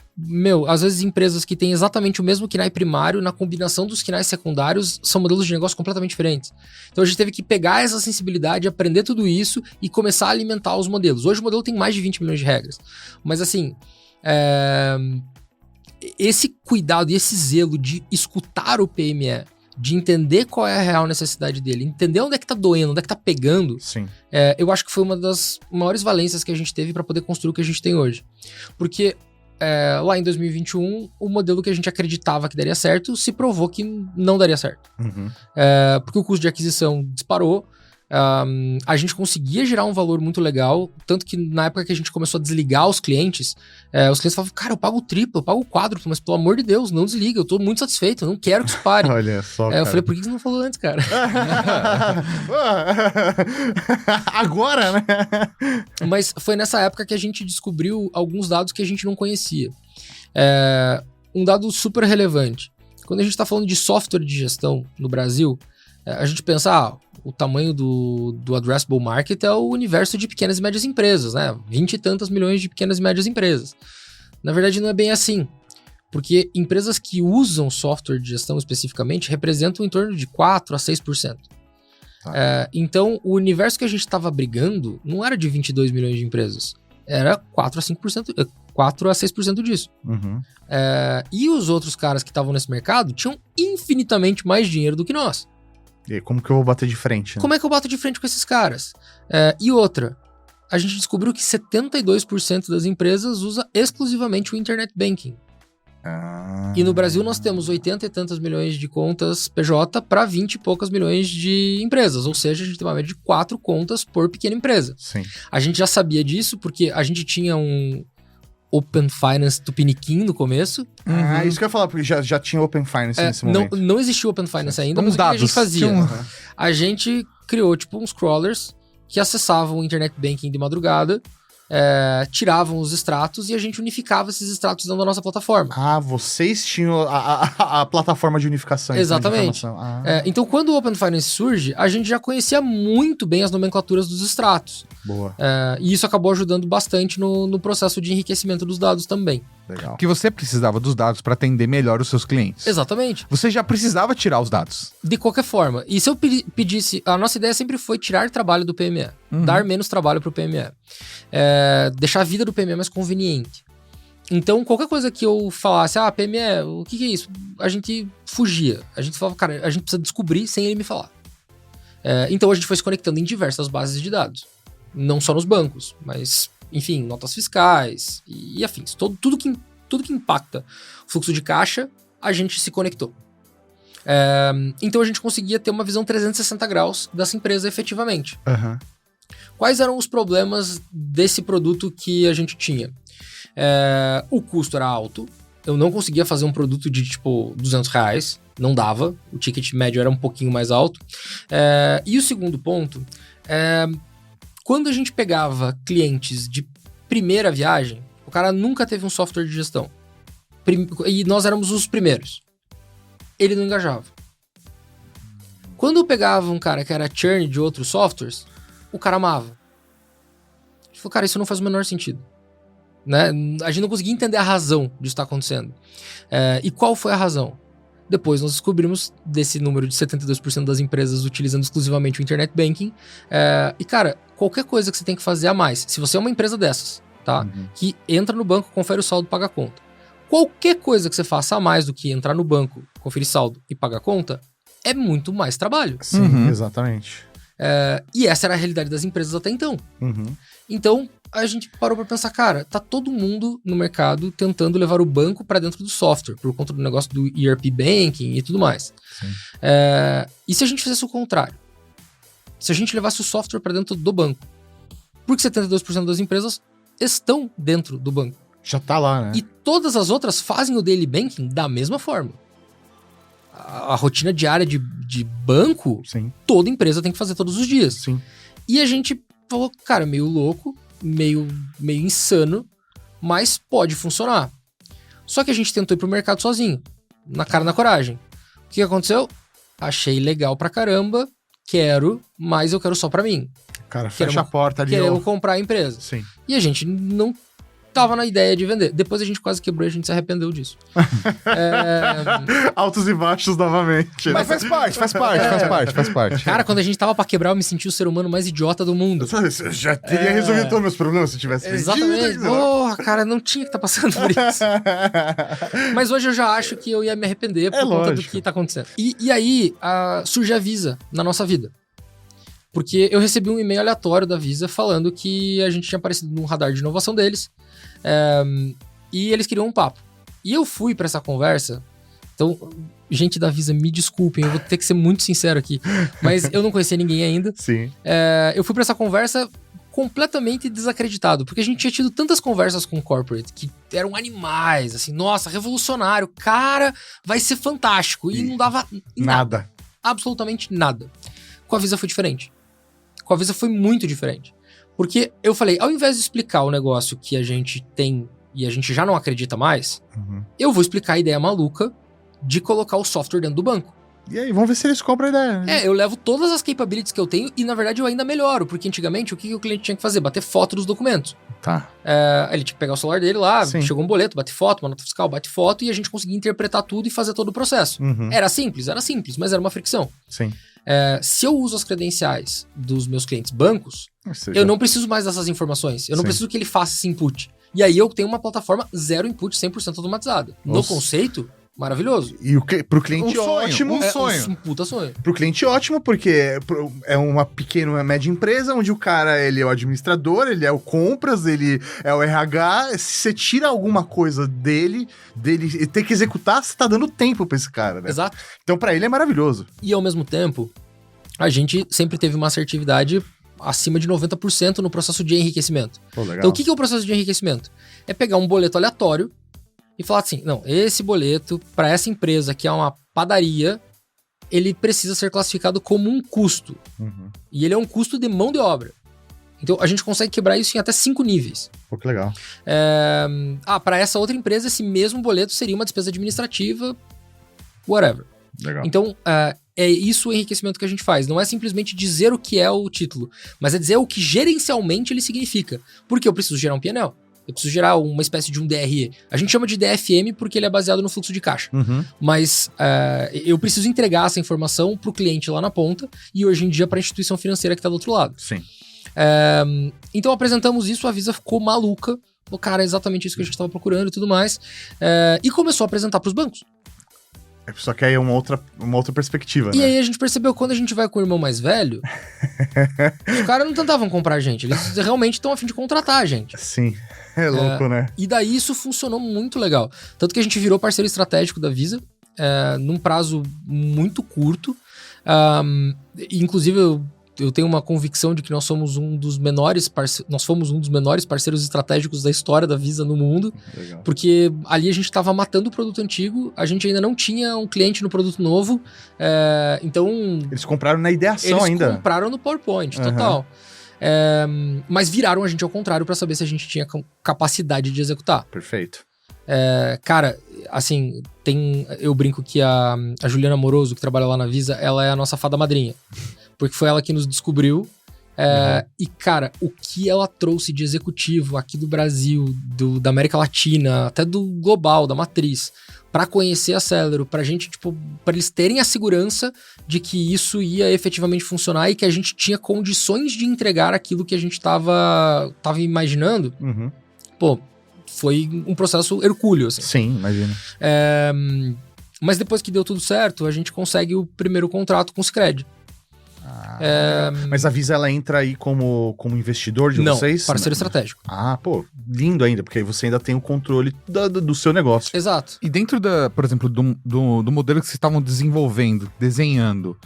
às vezes empresas que têm exatamente o mesmo KNAI primário, na combinação dos KNAIs secundários, são modelos de negócio completamente diferentes. Então a gente teve que pegar essa sensibilidade, aprender tudo isso e começar a alimentar os modelos. Hoje o modelo tem mais de 20 milhões de regras. Mas assim, esse cuidado e esse zelo de escutar o PME, de entender qual é a real necessidade dele, entender onde é que tá doendo, onde é que tá pegando, Sim. Eu acho que foi uma das maiores valências que a gente teve para poder construir o que a gente tem hoje. Porque lá em 2021, o modelo que a gente acreditava que daria certo se provou que não daria certo. Uhum. Porque o custo de aquisição disparou, a gente conseguia gerar um valor muito legal, tanto que na época que a gente começou a desligar os clientes falavam, cara, eu pago o triplo, eu pago o quádruplo, mas pelo amor de Deus, não desliga, eu tô muito satisfeito, eu não quero que isso pare. Olha só, Eu falei, por que você não falou antes, cara? Agora, né? Mas foi nessa época que a gente descobriu alguns dados que a gente não conhecia. Um dado super relevante. Quando a gente está falando de software de gestão no Brasil, a gente pensa, o tamanho do addressable market é o universo de pequenas e médias empresas, né? 20 e tantas milhões de pequenas e médias empresas. Na verdade, não é bem assim. Porque empresas que usam software de gestão especificamente representam em torno de 4 a 6%. Então, o universo que a gente estava brigando não era de 22 milhões de empresas. Era 4 a 5%, 4 a 6% disso. Uhum. E os outros caras que estavam nesse mercado tinham infinitamente mais dinheiro do que nós. E aí, como que eu vou bater de frente? Né? Como é que eu bato de frente com esses caras? E outra, a gente descobriu que 72% das empresas usa exclusivamente o Internet Banking. E no Brasil nós temos 80 e tantas milhões de contas PJ para 20 e poucas milhões de empresas. Ou seja, a gente tem uma média de 4 contas por pequena empresa. Sim. A gente já sabia disso porque a gente tinha um Open Finance tupiniquim no começo. Isso que eu ia falar, porque já tinha Open Finance nesse momento. Não existia Open Finance ainda, Uns mas dados. o que a gente fazia? Uhum. A gente criou tipo uns crawlers que acessavam o Internet Banking de madrugada, tiravam os extratos e a gente unificava esses extratos dentro da nossa plataforma. Vocês tinham a plataforma de unificação. Exatamente. De informação. Então, quando o Open Finance surge, a gente já conhecia muito bem as nomenclaturas dos extratos. Boa. E isso acabou ajudando bastante no processo de enriquecimento dos dados também. Legal. Porque você precisava dos dados para atender melhor os seus clientes. Exatamente. Você já precisava tirar os dados. De qualquer forma. E se eu pedisse... A nossa ideia sempre foi tirar trabalho do PME. Dar menos trabalho pro PME. Deixar a vida do PME mais conveniente. Então, qualquer coisa que eu falasse, PME, o que é isso? A gente fugia. A gente falava, cara, a gente precisa descobrir sem ele me falar. Então, a gente foi se conectando em diversas bases de dados. Não só nos bancos, mas, enfim, notas fiscais e afins. Tudo que impacta o fluxo de caixa, a gente se conectou. Então, a gente conseguia ter uma visão 360 graus dessa empresa efetivamente. Uhum. Quais eram os problemas desse produto que a gente tinha? O custo era alto. Eu não conseguia fazer um produto de, tipo, R$200. Não dava. O ticket médio era um pouquinho mais alto. E o segundo ponto, quando a gente pegava clientes de primeira viagem, o cara nunca teve um software de gestão. E nós éramos os primeiros. Ele não engajava. Quando eu pegava um cara que era churn de outros softwares, o cara amava. A gente falou, cara, isso não faz o menor sentido. Né? A gente não conseguia entender a razão disso estar acontecendo. E qual foi a razão? Depois nós descobrimos desse número de 72% das empresas utilizando exclusivamente o Internet Banking. E cara, qualquer coisa que você tem que fazer a mais, se você é uma empresa dessas, tá? Uhum. Que entra no banco, confere o saldo e paga a conta. Qualquer coisa que você faça a mais do que entrar no banco, conferir saldo e pagar a conta, é muito mais trabalho. Sim, exatamente. E essa era a realidade das empresas até então. Uhum. Então, a gente parou pra pensar, cara, tá todo mundo no mercado tentando levar o banco pra dentro do software, por conta do negócio do ERP Banking e tudo mais. E se a gente fizesse o contrário? Se a gente levasse o software pra dentro do banco? Porque 72% das empresas estão dentro do banco. Já tá lá, né? E todas as outras fazem o daily banking da mesma forma. A rotina diária de banco, Sim, toda empresa tem que fazer todos os dias. sim. E a gente falou, cara, meio louco, meio insano, mas pode funcionar. Só que a gente tentou ir pro mercado sozinho, na cara e na coragem. O que aconteceu? Achei legal pra caramba, mas eu quero só pra mim. Cara, Quero fecha a porta ali. Quero ó. comprar a empresa. Sim. E a gente não tava na ideia de vender. Depois a gente quase quebrou e a gente se arrependeu disso. Altos e baixos novamente. Mas faz parte. Cara, quando a gente tava pra quebrar, eu me senti o ser humano mais idiota do mundo. Eu já teria resolvido todos os meus problemas se tivesse Exatamente. vendido. Porra, cara, não tinha que estar passando por isso. Mas hoje eu já acho que eu ia me arrepender por conta do lógico. que tá acontecendo. E aí, surge a Visa na nossa vida. Porque eu recebi um e-mail aleatório da Visa falando que a gente tinha aparecido no radar de inovação deles. E eles queriam um papo. E eu fui pra essa conversa. Então, gente da Visa, me desculpem, eu vou ter que ser muito sincero aqui. Mas eu não conhecia ninguém ainda. Sim. Eu fui pra essa conversa completamente desacreditado, porque a gente tinha tido tantas conversas com o corporate que eram animais, assim, nossa, revolucionário, cara, vai ser fantástico. E não dava Nada. absolutamente nada. Com a Visa foi diferente. Com a Visa foi muito diferente. Porque eu falei, ao invés de explicar o negócio que a gente tem e a gente já não acredita mais, eu vou explicar a ideia maluca de colocar o software dentro do banco. E aí, vamos ver se eles compram a ideia. né? Eu levo todas as capabilities que eu tenho e, na verdade, eu ainda melhoro. Porque antigamente, o que o cliente tinha que fazer? Bater foto dos documentos. Tá. Ele tinha que pegar o celular dele lá, Sim. chegou um boleto, bate foto, uma nota fiscal, bate foto, e a gente conseguia interpretar tudo e fazer todo o processo. Era simples, mas era uma fricção. Sim. Se eu uso as credenciais dos meus clientes bancos, Ou seja, eu não preciso mais dessas informações. Eu não Sim. preciso que ele faça esse input. E aí eu tenho uma plataforma zero input, 100% automatizada. No Nossa. conceito, maravilhoso. E pro cliente Um sonho, ótimo. um sonho. Um puta sonho. Pro cliente ótimo, porque é uma pequena, uma média empresa, onde o cara, ele é o administrador, ele é o compras, ele é o RH. Se você tira alguma coisa dele ter que executar, você tá dando tempo pra esse cara, né? Exato. Então, pra ele é maravilhoso. E ao mesmo tempo, a gente sempre teve uma assertividade acima de 90% no processo de enriquecimento. Pô, legal. Então, o que é o processo de enriquecimento? É pegar um boleto aleatório e falar assim, não, esse boleto, para essa empresa que é uma padaria, ele precisa ser classificado como um custo. E ele é um custo de mão de obra. Então, a gente consegue quebrar isso em até 5 níveis. Pô, que legal. Para essa outra empresa, esse mesmo boleto seria uma despesa administrativa, whatever. Legal. Então, é isso o enriquecimento que a gente faz. Não é simplesmente dizer o que é o título, mas é dizer o que gerencialmente ele significa. Porque eu preciso gerar um PNL. Eu preciso gerar uma espécie de um DRE. A gente chama de DFM porque ele é baseado no fluxo de caixa. Mas eu preciso entregar essa informação para o cliente lá na ponta e hoje em dia para a instituição financeira que está do outro lado. Sim. Então apresentamos isso, a Visa ficou maluca. Falou, cara, é exatamente isso que a gente estava procurando e tudo mais. E começou a apresentar para os bancos. Só que aí é uma outra perspectiva, E né? aí a gente percebeu que quando a gente vai com o irmão mais velho, os caras não tentavam comprar a gente, eles realmente estão a fim de contratar a gente. Sim. É louco, né? E daí isso funcionou muito legal. Tanto que a gente virou parceiro estratégico da Visa, num prazo muito curto. Inclusive, eu tenho uma convicção de que nós somos um dos menores parceiros estratégicos da história da Visa no mundo. Legal. Porque ali a gente estava matando o produto antigo, a gente ainda não tinha um cliente no produto novo, então... Eles compraram na ideação Eles ainda. compraram no PowerPoint, total. Mas viraram a gente ao contrário para saber se a gente tinha capacidade de executar. Perfeito. Cara, assim, eu brinco que a Juliana Moroso, que trabalha lá na Visa, ela é a nossa fada madrinha. Porque foi ela que nos descobriu. E, cara, o que ela trouxe de executivo aqui do Brasil, da América Latina, até do global, da matriz, pra conhecer a Celero, pra gente, pra eles terem a segurança de que isso ia efetivamente funcionar e que a gente tinha condições de entregar aquilo que a gente tava imaginando, pô, foi um processo hercúleo, assim. Sim, imagina. Mas depois que deu tudo certo, a gente consegue o primeiro contrato com o Sicredi. Mas a Visa, ela entra aí como investidor de Não, vocês? parceiro estratégico. Ah, pô, lindo ainda, porque aí você ainda tem o controle do seu negócio. Exato. E dentro por exemplo, do modelo que vocês estavam desenvolvendo, desenhando,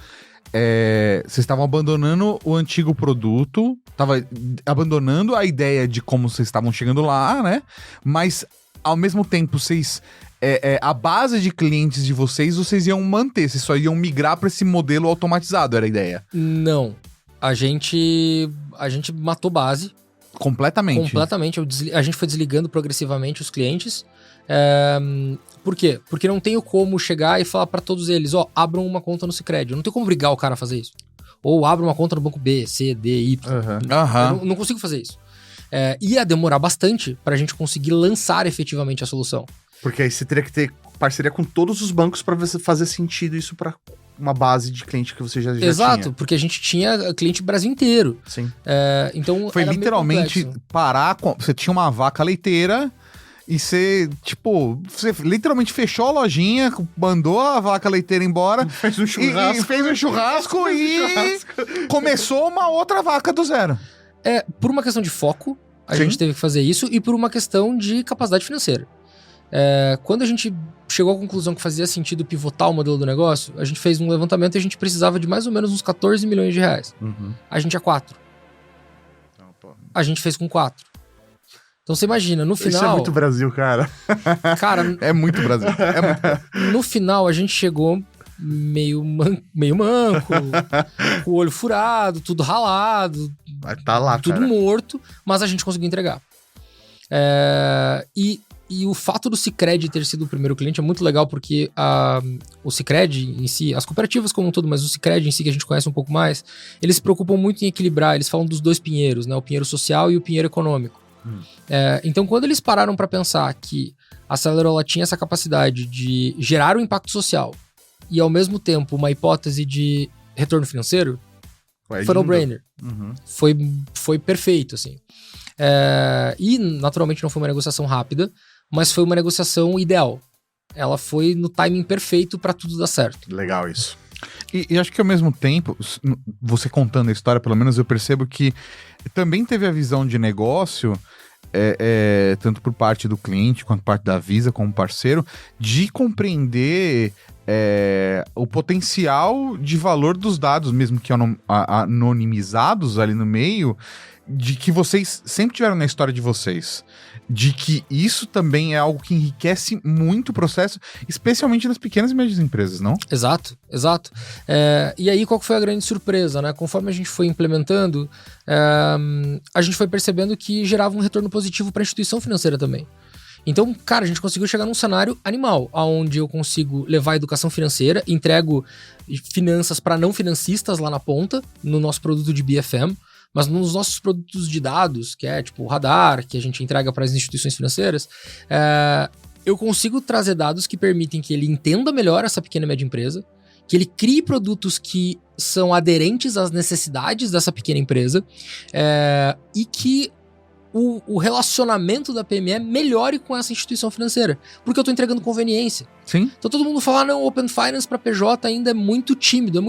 vocês estavam abandonando o antigo produto, tava abandonando a ideia de como vocês estavam chegando lá, né? Mas, ao mesmo tempo, vocês... a base de clientes de vocês iam manter, vocês só iam migrar para esse modelo automatizado, era a ideia? Não. A gente matou base. Completamente. Completamente. A gente foi desligando progressivamente os clientes. Por quê? Porque não tenho como chegar e falar para todos eles, abram uma conta no Sicredi. Eu não tenho como obrigar o cara a fazer isso. Ou abram uma conta no banco B, C, D, Y. Eu não consigo fazer isso. Ia demorar bastante pra gente conseguir lançar efetivamente a solução. Porque aí você teria que ter parceria com todos os bancos para fazer sentido isso para uma base de cliente que você já Exato, tinha. porque a gente tinha cliente Brasil inteiro. Sim. Então foi era literalmente meio complexo. parar com... Você tinha uma vaca leiteira e você literalmente fechou a lojinha, mandou a vaca leiteira embora. Fez um churrasco. E fez um churrasco e começou uma outra vaca do zero. Por uma questão de foco, a Sim. gente teve que fazer isso, e por uma questão de capacidade financeira. Quando a gente chegou à conclusão que fazia sentido pivotar o modelo do negócio, a gente fez um levantamento e a gente precisava de mais ou menos uns 14 milhões de reais. Uhum. A gente tinha 4. A gente fez com 4. Então você imagina, no final... Isso é muito Brasil, cara. Cara, É muito Brasil. no final a gente chegou meio manco, com o olho furado, tudo ralado, Vai tá lá, tudo cara. morto, mas a gente conseguiu entregar. E o fato do Sicredi ter sido o primeiro cliente é muito legal, porque o Sicredi em si, as cooperativas como um todo, mas o Sicredi em si, que a gente conhece um pouco mais, eles se preocupam muito em equilibrar, eles falam dos dois pinheiros, né? O pinheiro social e o pinheiro econômico. Então, quando eles pararam para pensar que a Celero ela tinha essa capacidade de gerar um impacto social e, ao mesmo tempo, uma hipótese de retorno financeiro, Ué, foi lindo. no-brainer. Uhum. Foi perfeito, assim. E, naturalmente, não foi uma negociação rápida, mas foi uma negociação ideal. Ela foi no timing perfeito para tudo dar certo. Legal isso. E acho que ao mesmo tempo, você contando a história, pelo menos eu percebo que também teve a visão de negócio, tanto por parte do cliente quanto por parte da Visa como parceiro, de compreender o potencial de valor dos dados, mesmo que anonimizados ali no meio, de que vocês sempre tiveram na história de vocês. De que isso também é algo que enriquece muito o processo, especialmente nas pequenas e médias empresas, não? Exato. E aí, qual que foi a grande surpresa, né? Conforme a gente foi implementando, a gente foi percebendo que gerava um retorno positivo para a instituição financeira também. Então, cara, a gente conseguiu chegar num cenário animal, onde eu consigo levar a educação financeira, entrego finanças para não financistas lá na ponta, no nosso produto de BFM, mas nos nossos produtos de dados, que é tipo o radar, que a gente entrega para as instituições financeiras, eu consigo trazer dados que permitem que ele entenda melhor essa pequena e média empresa, que ele crie produtos que são aderentes às necessidades dessa pequena empresa, e que o relacionamento da PME melhore com essa instituição financeira, porque eu estou entregando conveniência. Sim. Então todo mundo fala, não, Open Finance para PJ ainda é muito tímido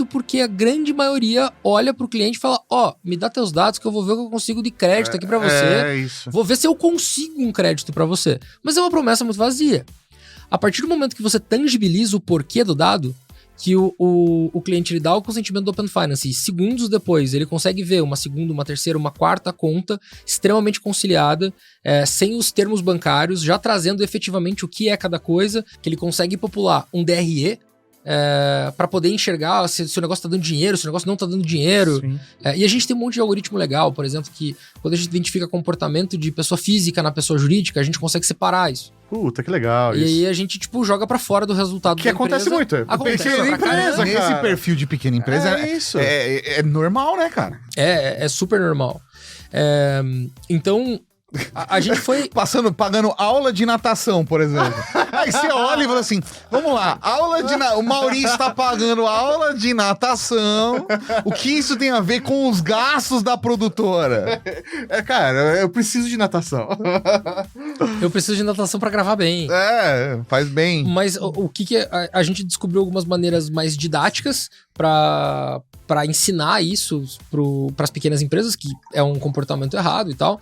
porque a grande maioria olha para o cliente e fala, me dá teus dados que eu vou ver o que eu consigo de crédito aqui para você, É isso. vou ver se eu consigo um crédito para você. Mas é uma promessa muito vazia. A partir do momento que você tangibiliza o porquê do dado, que o cliente lhe dá o consentimento do Open Finance e segundos depois ele consegue ver uma segunda, uma terceira, uma quarta conta extremamente conciliada, sem os termos bancários, já trazendo efetivamente o que é cada coisa, que ele consegue popular um DRE para poder enxergar se o negócio tá dando dinheiro, se o negócio não tá dando dinheiro. E a gente tem um monte de algoritmo legal, por exemplo, que quando a gente identifica comportamento de pessoa física na pessoa jurídica, a gente consegue separar isso. Puta, que legal E isso. aí a gente, joga pra fora do resultado Que da acontece empresa. muito. Acontece Pequena pra caramba. empresa, Nesse cara. perfil de pequena empresa É isso. é normal, né, cara? É super normal. Então, a gente foi... Pagando aula de natação, por exemplo. Aí você olha e fala assim, vamos lá, o Maurício tá pagando aula de natação, o que isso tem a ver com os gastos da produtora? Cara, eu preciso de natação. Eu preciso de natação pra gravar bem. Faz bem. Mas o que a gente descobriu algumas maneiras mais didáticas para ensinar isso para as pequenas empresas, que é um comportamento errado e tal.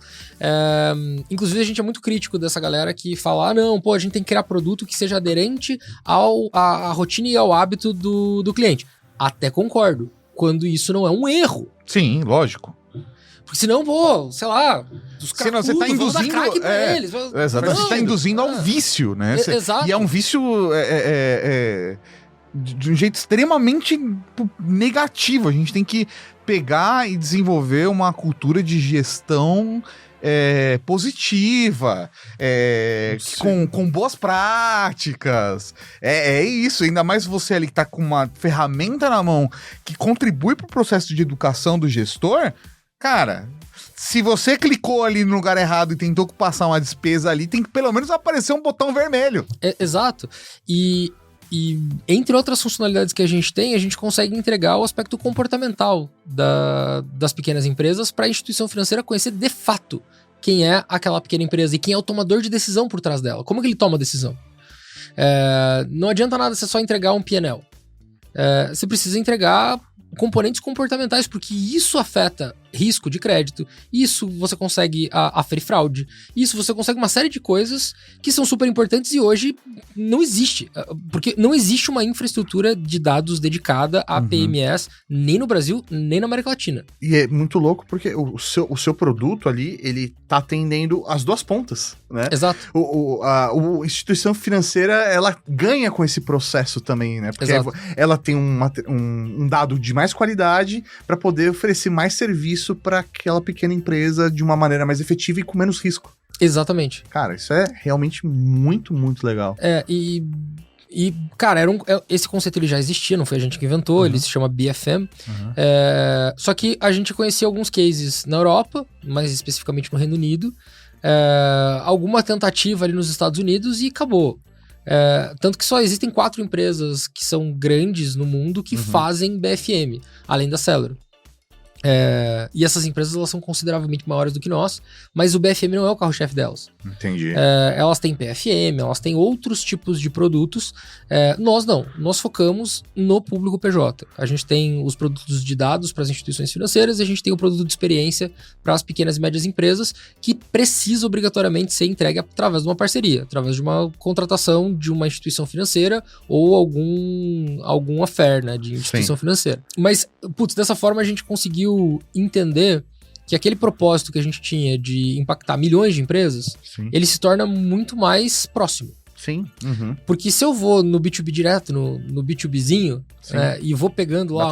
Inclusive, a gente é muito crítico dessa galera que fala, não, pô, a gente tem que criar produto que seja aderente à rotina e ao hábito do cliente. Até concordo, quando isso não é um erro. Sim, lógico. Porque senão, pô, sei lá, os Senão você tá induzindo eles. Exatamente, você tá induzindo ao vício, né? Exato. E é um vício de um jeito extremamente negativo. A gente tem que pegar e desenvolver uma cultura de gestão positiva, com boas práticas. É isso, ainda mais você ali que tá com uma ferramenta na mão que contribui pro processo de educação do gestor. Cara, se você clicou ali no lugar errado e tentou passar uma despesa ali, tem que pelo menos aparecer um botão vermelho. Exato. E entre outras funcionalidades que a gente consegue entregar o aspecto comportamental das pequenas empresas para a instituição financeira conhecer de fato quem é aquela pequena empresa e quem é o tomador de decisão por trás dela. Como que ele toma a decisão? Não adianta nada você só entregar um P&L. Você precisa entregar componentes comportamentais, porque isso afeta risco de crédito, isso você consegue aferir fraude, isso você consegue uma série de coisas que são super importantes e hoje não existe, porque não existe uma infraestrutura de dados dedicada a PMS, nem no Brasil, nem na América Latina. E é muito louco porque o seu produto ali, ele tá atendendo as duas pontas, né? Exato. A instituição financeira, ela ganha com esse processo também, né? Porque ela tem um dado de mais qualidade para poder oferecer mais serviço para aquela pequena empresa de uma maneira mais efetiva e com menos risco. Exatamente. Cara, isso é realmente muito, muito legal. Cara, esse conceito ele já existia, não foi a gente que inventou, ele se chama BFM. Só que a gente conhecia alguns cases na Europa, mais especificamente no Reino Unido, alguma tentativa ali nos Estados Unidos e acabou. Tanto que só existem 4 empresas que são grandes no mundo que fazem BFM, além da Celero. E essas empresas elas são consideravelmente maiores do que nós, mas o BFM não é o carro-chefe delas. Entendi. Elas têm PFM, elas têm outros tipos de produtos. Nós não, nós focamos no público PJ. A gente tem os produtos de dados para as instituições financeiras e a gente tem o produto de experiência para as pequenas e médias empresas que precisa obrigatoriamente ser entregue através de uma parceria, através de uma contratação de uma instituição financeira ou algum affair, né, de instituição financeira. Mas, dessa forma a gente conseguiu entender que aquele propósito que a gente tinha de impactar milhões de empresas, ele se torna muito mais próximo. Sim. Porque se eu vou no B2B direto, no B2Bzinho, e vou pegando lá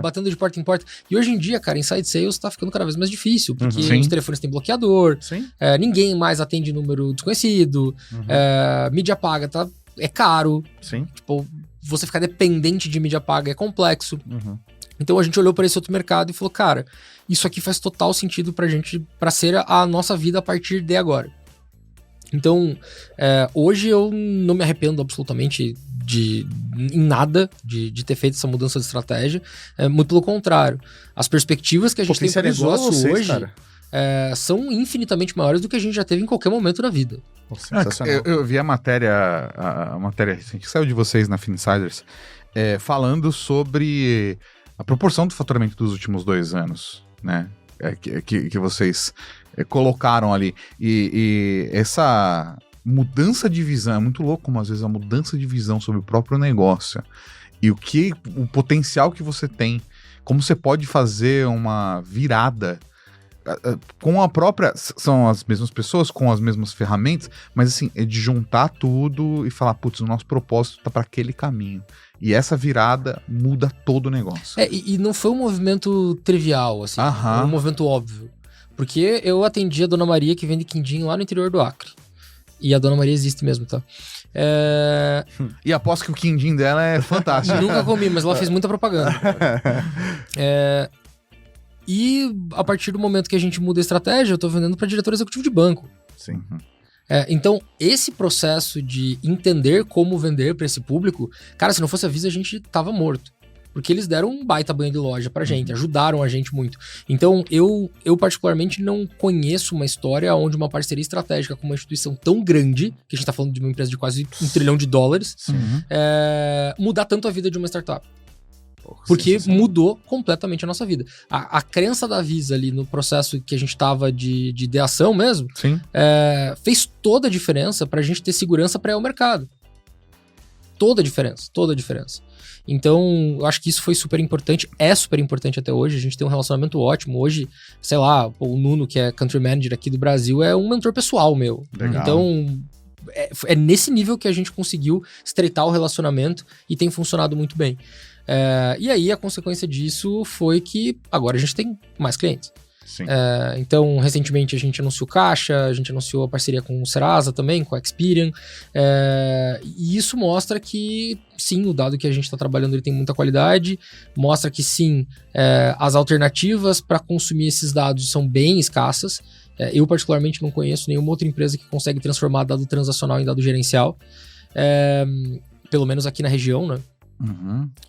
batendo de porta em porta. E hoje em dia, cara, inside sales tá ficando cada vez mais difícil, porque os telefones têm bloqueador, ninguém mais atende número desconhecido, mídia paga é caro. Tipo, você ficar dependente de mídia paga é complexo. Então a gente olhou para esse outro mercado e falou, cara, isso aqui faz total sentido pra gente, pra ser a nossa vida a partir de agora. Então, hoje eu não me arrependo absolutamente em nada de ter feito essa mudança de estratégia. Muito pelo contrário. As perspectivas que a gente tem para negócio hoje são infinitamente maiores do que a gente já teve em qualquer momento da vida. Eu vi a matéria recente que saiu de vocês na Finsiders, falando sobre a proporção do faturamento dos últimos 2 anos, né? Que vocês colocaram ali. E essa mudança de visão, é muito louco como às vezes a mudança de visão sobre o próprio negócio e o potencial que você tem, como você pode fazer uma virada com a própria... São as mesmas pessoas, com as mesmas ferramentas, mas assim, é de juntar tudo e falar, putz, o nosso propósito tá para aquele caminho. E essa virada muda todo o negócio. E não foi um movimento trivial, assim, foi um movimento óbvio. Porque eu atendi a Dona Maria, que vende quindim lá no interior do Acre. E a Dona Maria existe mesmo, tá? E aposto que o quindim dela é fantástico. Nunca comi, mas ela fez muita propaganda. E a partir do momento que a gente muda a estratégia, eu tô vendendo para diretor executivo de banco. Sim. Então, esse processo de entender como vender para esse público, cara, se não fosse a Visa, a gente tava morto. porque eles deram um baita banho de loja pra gente, ajudaram a gente muito. Então, eu particularmente não conheço uma história onde uma parceria estratégica com uma instituição tão grande, que a gente tá falando de uma empresa de quase $1 trilhão, mudar tanto a vida de uma startup. Porque mudou completamente a nossa vida. A crença da Visa ali no processo que a gente tava de ideação mesmo, fez toda a diferença pra gente ter segurança para ir ao mercado. Toda a diferença. Então, eu acho que isso foi super importante, é super importante até hoje, a gente tem um relacionamento ótimo. Hoje, sei lá, o Nuno, que é Country Manager aqui do Brasil, é um mentor pessoal meu. Legal. Então, é nesse nível que a gente conseguiu estreitar o relacionamento e tem funcionado muito bem. E aí, a consequência disso foi que agora a gente tem mais clientes. Então, recentemente a gente anunciou Caixa, a gente anunciou a parceria com o Serasa também, com a Experian. E isso mostra que, sim, o dado que a gente está trabalhando ele tem muita qualidade, mostra que, sim, as alternativas para consumir esses dados são bem escassas. Eu, particularmente, não conheço nenhuma outra empresa que consegue transformar dado transacional em dado gerencial, pelo menos aqui na região, né?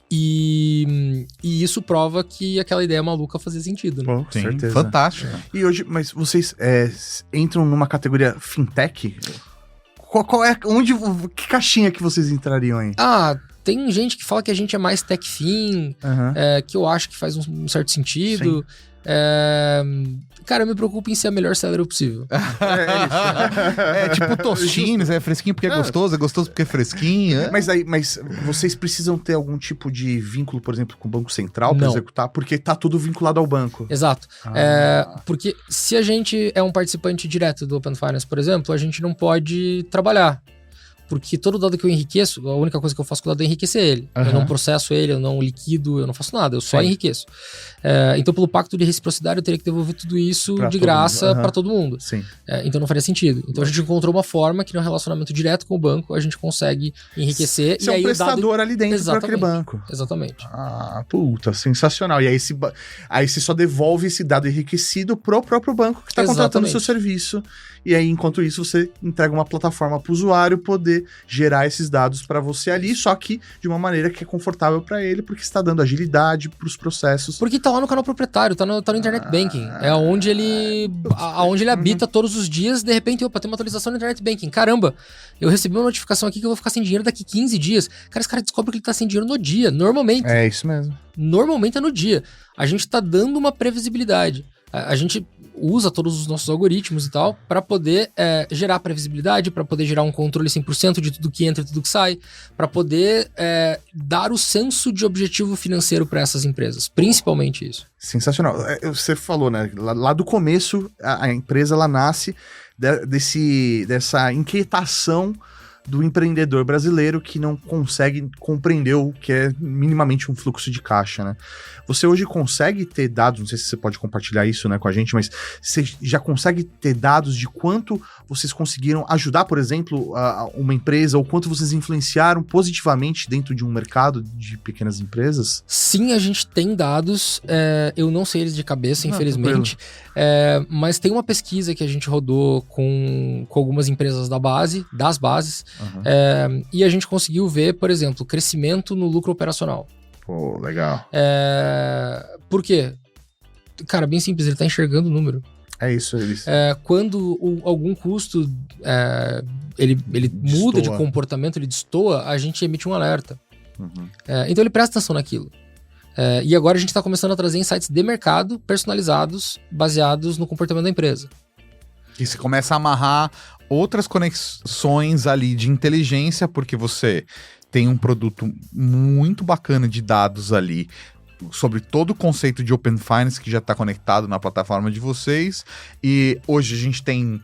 E isso prova que aquela ideia maluca fazia sentido, né? Pô, com certeza. Fantástico. E hoje, mas vocês entram numa categoria fintech? Qual é, que caixinha que vocês entrariam aí? Tem gente que fala que a gente é mais tech-fin, que eu acho que faz um certo sentido. Cara, eu me preocupo em ser a melhor seller possível. Tipo Tostines, é fresquinho porque é gostoso porque é fresquinho. Mas vocês precisam ter algum tipo de vínculo, por exemplo, com o Banco Central para Não. executar? Porque tá tudo vinculado ao banco. Exato. Porque se a gente é um participante direto do Open Finance, por exemplo, a gente não pode trabalhar. Porque todo dado que eu enriqueço, a única coisa que eu faço com o dado é enriquecer ele. Eu não processo ele, eu não liquido, eu não faço nada, eu só enriqueço. Então, pelo pacto de reciprocidade, eu teria que devolver tudo isso de graça para todo mundo. Sim. Então, não faria sentido. Então, a gente encontrou uma forma que, no relacionamento direto com o banco, a gente consegue enriquecer. Você é um prestador ali dentro para aquele banco. Exatamente. Puta, sensacional. E aí você só devolve esse dado enriquecido pro próprio banco que está contratando o seu serviço. E aí, enquanto isso, você entrega uma plataforma para o usuário poder gerar esses dados para você ali, só que de uma maneira que é confortável para ele, porque está dando agilidade para os processos. Porque tá lá no canal proprietário, tá no Internet Banking. É onde ele habita todos os dias. De repente, tem uma atualização no Internet Banking. Caramba, eu recebi uma notificação aqui que eu vou ficar sem dinheiro daqui 15 dias. Cara, esse cara descobre que ele tá sem dinheiro no dia, normalmente. É isso mesmo. Normalmente é no dia. A gente tá dando uma previsibilidade. A gente usa todos os nossos algoritmos e tal para poder gerar previsibilidade, para poder gerar um controle 100% de tudo que entra e tudo que sai, para poder dar o senso de objetivo financeiro para essas empresas, principalmente isso. Sensacional. Você falou, né? Lá do começo, a empresa ela nasce dessa inquietação do empreendedor brasileiro que não consegue compreender o que é minimamente um fluxo de caixa, né? Você hoje consegue ter dados, não sei se você pode compartilhar isso, né, com a gente, mas você já consegue ter dados de quanto vocês conseguiram ajudar, por exemplo, uma empresa, ou quanto vocês influenciaram positivamente dentro de um mercado de pequenas empresas? Sim, a gente tem dados, eu não sei eles de cabeça, infelizmente, mas tem uma pesquisa que a gente rodou com algumas empresas das bases, e a gente conseguiu ver, por exemplo, crescimento no lucro operacional. Pô, legal. Por quê? Cara, bem simples, ele tá enxergando o número. É isso. Quando algum custo ele muda de comportamento, ele destoa, a gente emite um alerta. Então ele presta atenção naquilo. E agora a gente está começando a trazer insights de mercado personalizados, baseados no comportamento da empresa. E você começa a amarrar outras conexões ali de inteligência, porque você tem um produto muito bacana de dados ali sobre todo o conceito de Open Finance que já está conectado na plataforma de vocês. E hoje a gente tem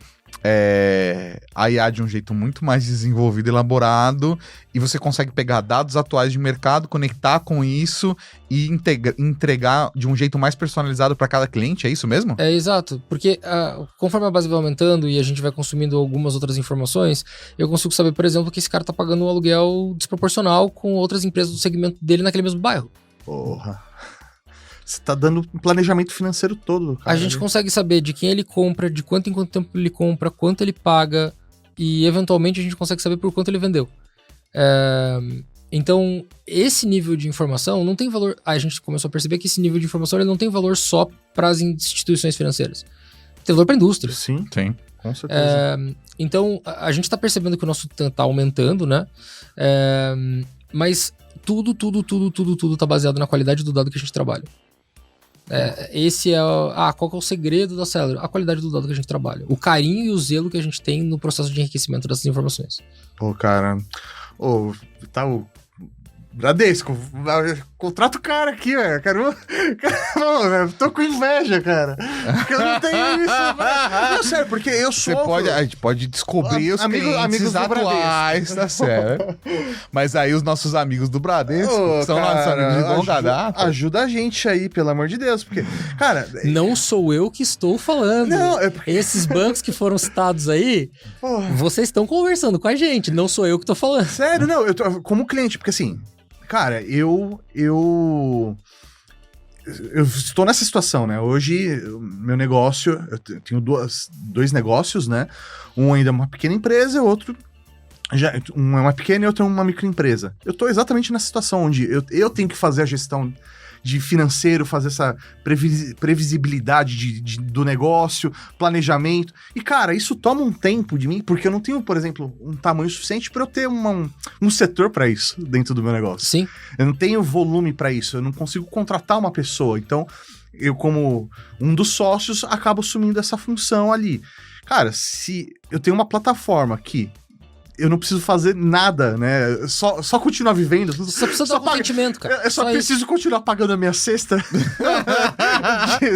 a IA de um jeito muito mais desenvolvido e elaborado, e você consegue pegar dados atuais de mercado, conectar com isso e entregar de um jeito mais personalizado para cada cliente, é isso mesmo? Exato, porque conforme a base vai aumentando e a gente vai consumindo algumas outras informações, eu consigo saber, por exemplo, que esse cara tá pagando um aluguel desproporcional com outras empresas do segmento dele naquele mesmo bairro. Porra. Você tá dando um planejamento financeiro todo, cara. A gente consegue saber de quem ele compra, de quanto em quanto tempo ele compra, quanto ele paga, e eventualmente a gente consegue saber por quanto ele vendeu. Então, esse nível de informação não tem valor. A gente começou a perceber que esse nível de informação ele não tem valor só para as instituições financeiras. Tem valor para a indústria. Sim, Sim. com certeza. Então, a gente está percebendo que o nosso TAM está aumentando, né? Mas tudo tá baseado na qualidade do dado que a gente trabalha. Esse é qual que é o segredo da Celero? A qualidade do dado que a gente trabalha. O carinho e o zelo que a gente tem no processo de enriquecimento dessas informações. Pô, cara. Tá o Bradesco. Contrata o cara aqui, velho. Tô com inveja, cara. Porque eu não tenho isso. Não, sério, porque eu sou. A gente pode descobrir os amigos do atuais, tá certo. Mas aí os nossos amigos do Bradesco, que são nossos amigos de longa data. Ajuda a gente aí, pelo amor de Deus. Porque, cara. Não sou eu que estou falando. Não, é porque... Esses bancos que foram citados aí, vocês estão conversando com a gente. Não sou eu que tô falando. Sério, não. Eu tô como cliente, porque assim. Cara, eu estou nessa situação, né? Hoje, meu negócio, eu tenho dois negócios, né? Um ainda é uma pequena empresa, outro um é uma pequena e outro é uma microempresa. Eu estou exatamente nessa situação onde eu tenho que fazer a gestão de financeiro, fazer essa previsibilidade do negócio, planejamento. E, cara, isso toma um tempo de mim, porque eu não tenho, por exemplo, um tamanho suficiente para eu ter um setor para isso dentro do meu negócio. Sim. Eu não tenho volume para isso, eu não consigo contratar uma pessoa. Então, eu, como um dos sócios, acabo assumindo essa função ali. Cara, se eu tenho uma plataforma que eu não preciso fazer nada, né? Só continuar vivendo. Só precisa dar consentimento, cara. Eu só preciso continuar pagando a minha cesta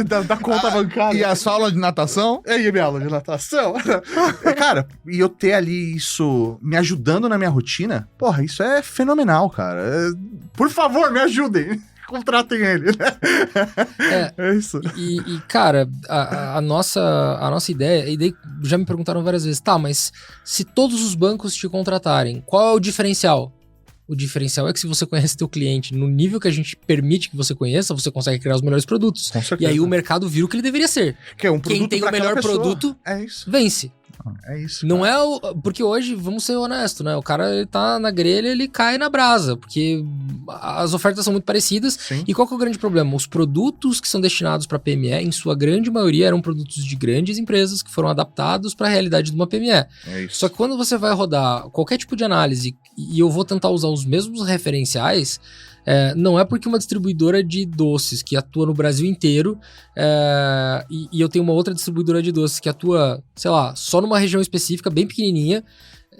da conta bancária. E a sua aula de natação? E a minha aula de natação. Cara, e eu ter ali isso me ajudando na minha rotina, porra, isso é fenomenal, cara. Por favor, me ajudem. Contratem ele. É isso. E cara, a nossa ideia, e daí já me perguntaram várias vezes, tá, mas se todos os bancos te contratarem, qual é o diferencial? O diferencial é que se você conhece teu cliente no nível que a gente permite que você conheça, você consegue criar os melhores produtos. Com certeza. E aí o mercado vira o que ele deveria ser. Que é um produto. Quem tem o melhor produto, vence. É isso. Não é porque hoje, vamos ser honestos, né? O cara ele tá na grelha, ele cai na brasa, porque as ofertas são muito parecidas. Sim. E qual que é o grande problema? Os produtos que são destinados para PME, em sua grande maioria, eram produtos de grandes empresas que foram adaptados para a realidade de uma PME. É isso. Só que quando você vai rodar qualquer tipo de análise e eu vou tentar usar os mesmos referenciais, não é porque uma distribuidora de doces que atua no Brasil inteiro e eu tenho uma outra distribuidora de doces que atua, sei lá, só numa região específica, bem pequenininha,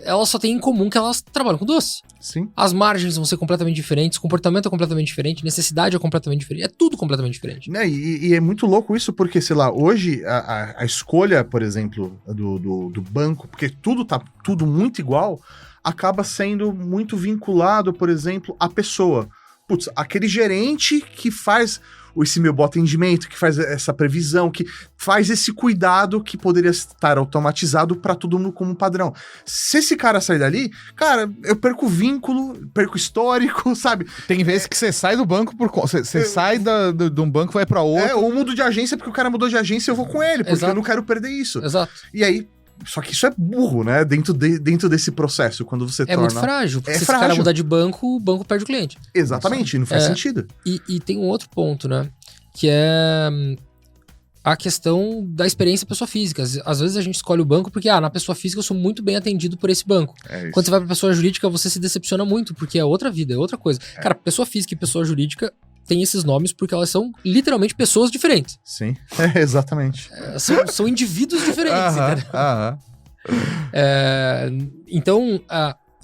elas só têm em comum que elas trabalham com doce. Sim. As margens vão ser completamente diferentes, o comportamento é completamente diferente, necessidade é completamente diferente, é tudo completamente diferente. E é muito louco isso porque, sei lá, hoje a escolha, por exemplo, do banco, porque tá tudo muito igual, acaba sendo muito vinculado, por exemplo, à pessoa. Putz, aquele gerente que faz esse meu atendimento, que faz essa previsão, que faz esse cuidado que poderia estar automatizado para todo mundo como padrão. Se esse cara sair dali, cara, eu perco o vínculo, perco o histórico, sabe? Tem vezes que você sai do banco você sai de um banco e vai para outro. Ou mudo de agência porque o cara mudou de agência e eu vou com ele, porque Exato. eu não quero perder isso. Exato. E aí, só que isso é burro, né? Dentro desse processo, quando você torna... É muito frágil, porque se frágil. esse cara mudar de banco, o banco perde o cliente. Exatamente, não faz sentido. E tem um outro ponto, né? Que é a questão da experiência pessoa física. Às vezes a gente escolhe o banco porque, na pessoa física eu sou muito bem atendido por esse banco. Quando você vai pra pessoa jurídica, você se decepciona muito, porque é outra vida, é outra coisa. Cara, pessoa física e pessoa jurídica tem esses nomes porque elas são literalmente pessoas diferentes. Sim, exatamente. São indivíduos diferentes, entendeu? Então,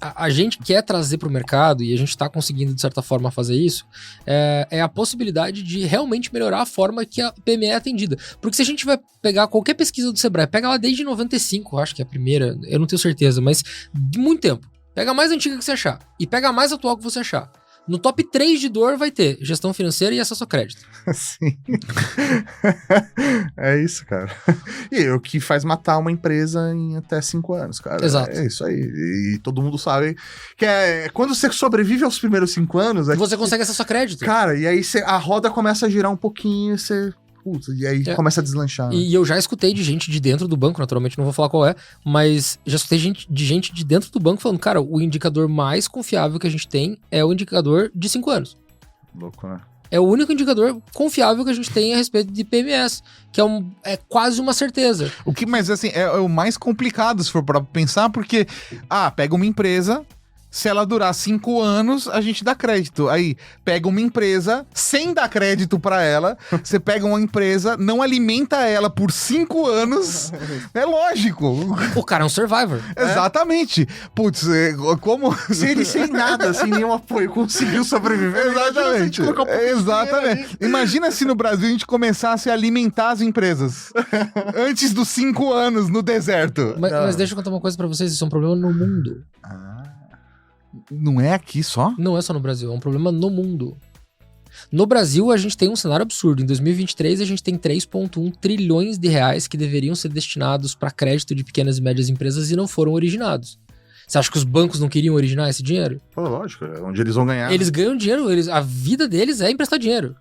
a gente quer trazer para o mercado, e a gente está conseguindo, de certa forma, fazer isso, é a possibilidade de realmente melhorar a forma que a PME é atendida. Porque se a gente vai pegar qualquer pesquisa do Sebrae, pega lá desde 95, acho que é a primeira, eu não tenho certeza, mas de muito tempo. Pega a mais antiga que você achar, e pega a mais atual que você achar. No top 3 de dor vai ter gestão financeira e acesso ao crédito. Sim. É isso, cara. E o que faz matar uma empresa em até 5 anos, cara. Exato. É isso aí. E todo mundo sabe que quando você sobrevive aos primeiros 5 anos... Você consegue acesso a crédito. Cara, e aí a roda começa a girar um pouquinho, você Putz, e aí É. começa a deslanchar. Né? E eu já escutei de gente de dentro do banco, naturalmente não vou falar qual é, mas já escutei de gente de dentro do banco falando, cara, o indicador mais confiável que a gente tem é o indicador de 5 anos. Louco, né? É o único indicador confiável que a gente tem a respeito de PMS, que é quase uma certeza. Mas assim, é o mais complicado se for pra pensar, porque, pega uma empresa, se ela durar 5 anos, a gente dá crédito. Aí, pega uma empresa sem dar crédito pra ela, você pega uma empresa, não alimenta ela por 5 anos, é lógico. O cara é um survivor. Exatamente. Putz, como... Se ele sem nada, sem nenhum apoio, conseguiu sobreviver. Exatamente. Exatamente. Imagina se no Brasil a gente começasse a alimentar as empresas antes dos 5 anos no deserto. Mas deixa eu contar uma coisa pra vocês, isso é um problema no mundo. Não é aqui só? Não é só no Brasil, é um problema no mundo. No Brasil, a gente tem um cenário absurdo. Em 2023, a gente tem 3,1 trilhões de reais que deveriam ser destinados para crédito de pequenas e médias empresas e não foram originados. Você acha que os bancos não queriam originar esse dinheiro? Pô, lógico, é onde eles vão ganhar. Eles ganham dinheiro, a vida deles é emprestar dinheiro.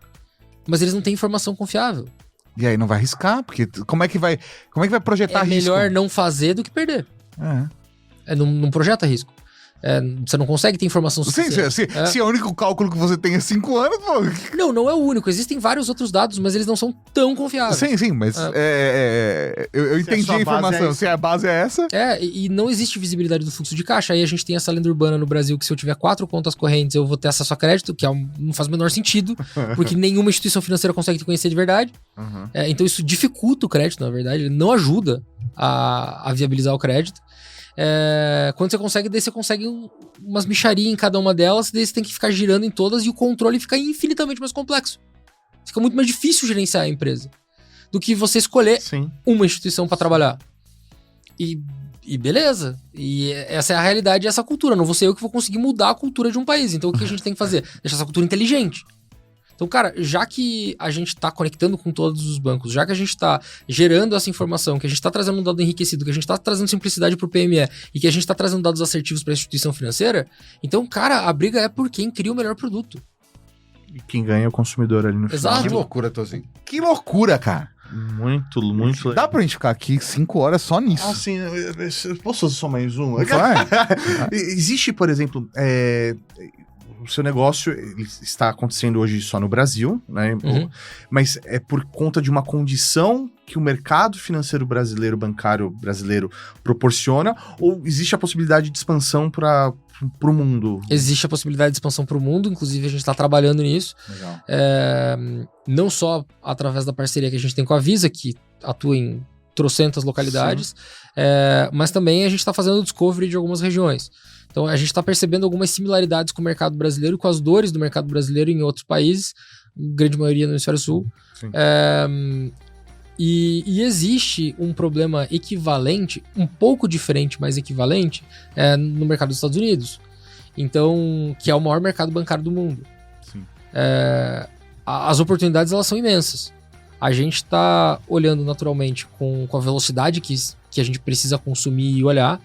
Mas eles não têm informação confiável. E aí não vai arriscar, porque como é que vai projetar É risco? melhor não fazer do que perder. Não projeta risco. Você não consegue ter informação Sim, suficiente. se o único cálculo que você tem é 5 anos, pô. Não é o único. Existem vários outros dados, mas eles não são tão confiáveis. Sim, mas eu entendi sua a informação. base é isso. Se a base é essa... E não existe visibilidade do fluxo de caixa. Aí a gente tem essa lenda urbana no Brasil que se eu tiver 4 contas correntes eu vou ter acesso a crédito, que não faz o menor sentido, porque nenhuma instituição financeira consegue te conhecer de verdade. Uhum. Então isso dificulta o crédito, na verdade. Ele não ajuda a viabilizar o crédito. Quando você consegue, daí você consegue umas mixarias em cada uma delas, daí você tem que ficar girando em todas e o controle fica infinitamente mais complexo. Fica muito mais difícil gerenciar a empresa do que você escolher Sim. uma instituição para trabalhar. E beleza. E essa é a realidade e essa cultura. Não vou ser eu que vou conseguir mudar a cultura de um país. Então o que a gente tem que fazer? Deixar essa cultura inteligente. Então, cara, já que a gente tá conectando com todos os bancos, já que a gente tá gerando essa informação, que a gente tá trazendo um dado enriquecido, que a gente tá trazendo simplicidade pro PME e que a gente tá trazendo dados assertivos pra instituição financeira, então, cara, a briga é por quem cria o melhor produto. E quem ganha é o consumidor ali no final. Exato. Que loucura, Tozinho. Que loucura, cara. Muito legal. Dá pra gente ficar aqui 5 horas só nisso. Ah, sim. Posso fazer só mais uma? Vai. Existe, por exemplo, o seu negócio ele está acontecendo hoje só no Brasil, né? Uhum. Mas é por conta de uma condição que o mercado financeiro brasileiro, bancário brasileiro proporciona, ou existe a possibilidade de expansão para o mundo? Existe a possibilidade de expansão para o mundo, inclusive a gente está trabalhando nisso. Legal. Não só através da parceria que a gente tem com a Visa, que atua em trocentas localidades, mas também a gente está fazendo o discovery de algumas regiões. Então a gente está percebendo algumas similaridades com o mercado brasileiro e com as dores do mercado brasileiro em outros países, grande maioria no Hemisfério Sul. Sim. E existe um problema equivalente, um pouco diferente, mas equivalente, no mercado dos Estados Unidos. Então, que é o maior mercado bancário do mundo. Sim. As oportunidades elas são imensas. A gente está olhando naturalmente com a velocidade que a gente precisa consumir e olhar,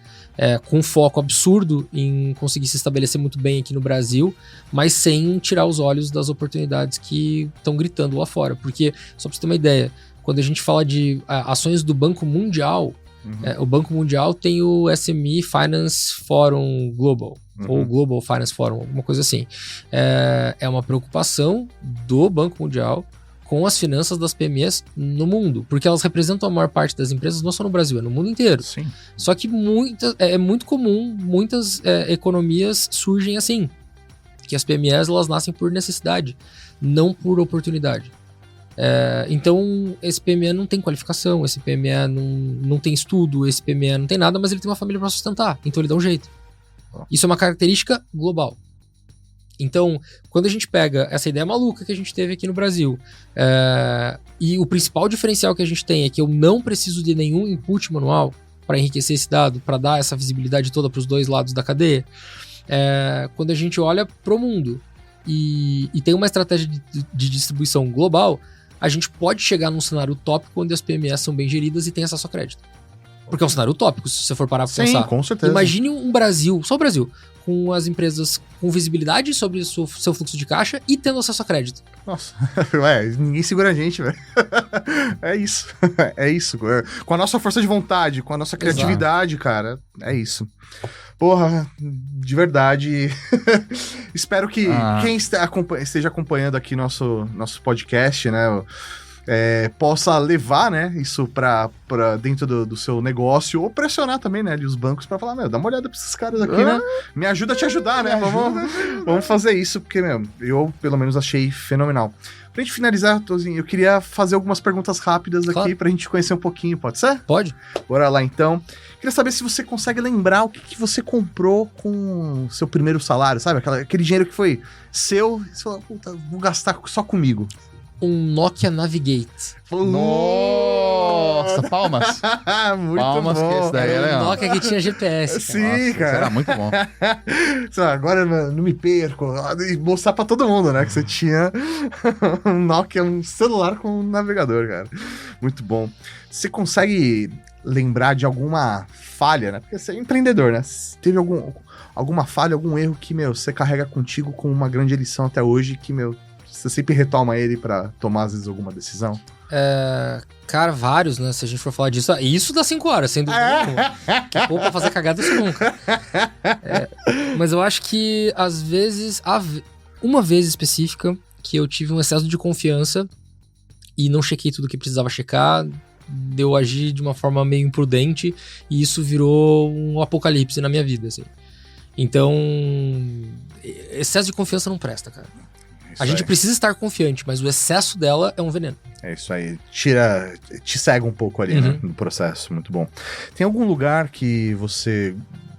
com um foco absurdo em conseguir se estabelecer muito bem aqui no Brasil, mas sem tirar os olhos das oportunidades que estão gritando lá fora. Porque, só para você ter uma ideia, quando a gente fala de ações do Banco Mundial, o Banco Mundial tem o SME Finance Forum Global, ou Global Finance Forum, alguma coisa assim. É uma preocupação do Banco Mundial com as finanças das PMEs no mundo, porque elas representam a maior parte das empresas, não só no Brasil, é no mundo inteiro. Sim. Só que é muito comum, muitas economias surgem assim, que as PMEs elas nascem por necessidade, não por oportunidade. Então, esse PME não tem qualificação, esse PME não tem estudo, esse PME não tem nada, mas ele tem uma família para sustentar, então ele dá um jeito. Isso é uma característica global. Então, quando a gente pega essa ideia maluca que a gente teve aqui no Brasil, e o principal diferencial que a gente tem é que eu não preciso de nenhum input manual para enriquecer esse dado, para dar essa visibilidade toda para os dois lados da cadeia, quando a gente olha para o mundo e tem uma estratégia de distribuição global, a gente pode chegar num cenário utópico onde as PMEs são bem geridas e têm acesso a crédito. Porque é um cenário utópico, se você for parar para pensar. Sim, com certeza. Imagine um Brasil, só o Brasil, com as empresas com visibilidade sobre o seu fluxo de caixa e tendo acesso a crédito. Nossa, ué, ninguém segura a gente, velho. É isso. É isso. Com a nossa força de vontade, com a nossa criatividade, cara. É isso. Porra, de verdade. Espero que quem esteja acompanhando aqui nosso podcast, né, possa levar, né, isso pra dentro do seu negócio, ou pressionar também, né, ali os bancos pra falar, meu, dá uma olhada pra esses caras aqui, né? Me ajuda a te ajudar, né? Vamos fazer isso, porque, meu, eu pelo menos achei fenomenal. Pra gente finalizar, Tozinho, eu queria fazer algumas perguntas rápidas aqui pra gente conhecer um pouquinho, pode ser? Pode. Bora lá, então. Queria saber se você consegue lembrar o que você comprou com o seu primeiro salário, sabe? Aquele dinheiro que foi seu, e você falou, puta, vou gastar só comigo. Um Nokia Navigate. Nossa, palmas. Muito palmas, bom. que esse daí Era é um Nokia que tinha GPS. Sim, Nossa, cara. era muito bom. Sei lá, agora não me perco. E mostrar pra todo mundo, né? Que você tinha um Nokia, um celular com um navegador, cara. Muito bom. Você consegue lembrar de alguma falha, né? Porque você é empreendedor, né? Teve alguma falha, algum erro que, meu, você carrega contigo com uma grande lição até hoje, que, meu, você sempre retoma ele pra tomar, às vezes, alguma decisão? Cara, vários, né? Se a gente for falar disso. Isso dá 5 horas, sem dúvida nenhuma. Que pô, pra fazer cagada isso nunca. Mas eu acho que, às vezes, uma vez específica, que eu tive um excesso de confiança e não chequei tudo que precisava checar, eu agi de uma forma meio imprudente e isso virou um apocalipse na minha vida, assim. Então, excesso de confiança não presta, cara. A gente precisa estar confiante, mas o excesso dela é um veneno. É isso aí. Te cega um pouco ali, né, no processo. Muito bom. Tem algum lugar que você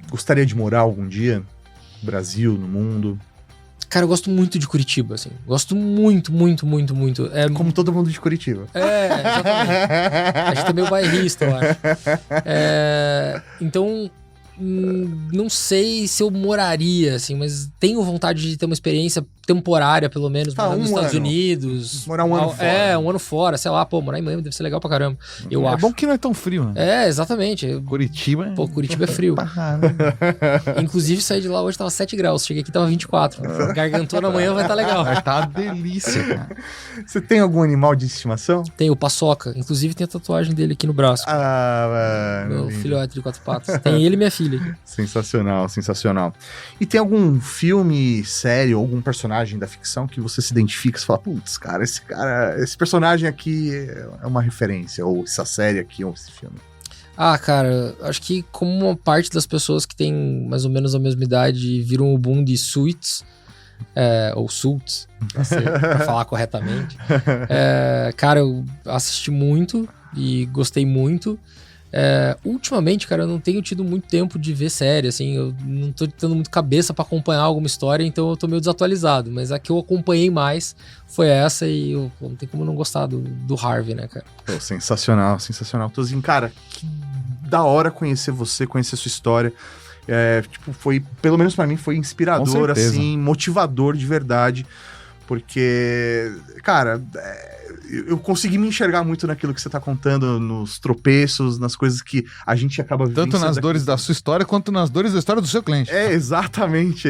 gostaria de morar algum dia? No Brasil, no mundo? Cara, eu gosto muito de Curitiba, assim. Gosto muito, muito, muito, muito. Como todo mundo de Curitiba. Exatamente. A gente é meio bairrista, eu acho. Então, não sei se eu moraria, assim, mas tenho vontade de ter uma experiência temporária, pelo menos, morar nos Estados Unidos. Morar um ano fora. Um ano fora, sei lá, pô, morar em Miami deve ser legal pra caramba, eu acho. É bom que não é tão frio, né? Exatamente. Curitiba. Pô, Curitiba é frio. Inclusive, saí de lá hoje, tava 7 graus, cheguei aqui, tava 24. Gargantona amanhã vai estar legal. Vai tá uma delícia, cara. Você tem algum animal de estimação? Tem o Paçoca, inclusive tem a tatuagem dele aqui no braço. Mano. Meu filhote de 4 patas. Tem ele e minha filha aqui. Sensacional, sensacional. E tem algum filme, série, ou algum personagem da ficção que você se identifica e fala, putz, cara, esse personagem aqui é uma referência, ou essa série aqui, ou esse filme? Cara, acho que como uma parte das pessoas que tem mais ou menos a mesma idade viram o boom de Suits, ou Suits, pra falar corretamente. Cara, eu assisti muito e gostei muito. Ultimamente, cara, eu não tenho tido muito tempo de ver série, assim, eu não tô tendo muito cabeça pra acompanhar alguma história, então eu tô meio desatualizado, mas a que eu acompanhei mais foi essa e não tem como não gostar do Harvey, né, cara? Pô, sensacional, sensacional. Tozinho, cara, que da hora conhecer você, conhecer sua história. Foi, pelo menos pra mim, foi inspirador, assim, motivador de verdade, porque, cara, eu consegui me enxergar muito naquilo que você tá contando, nos tropeços, nas coisas que a gente acaba vivendo. Tanto nas dores da sua história, quanto nas dores da história do seu cliente. Exatamente.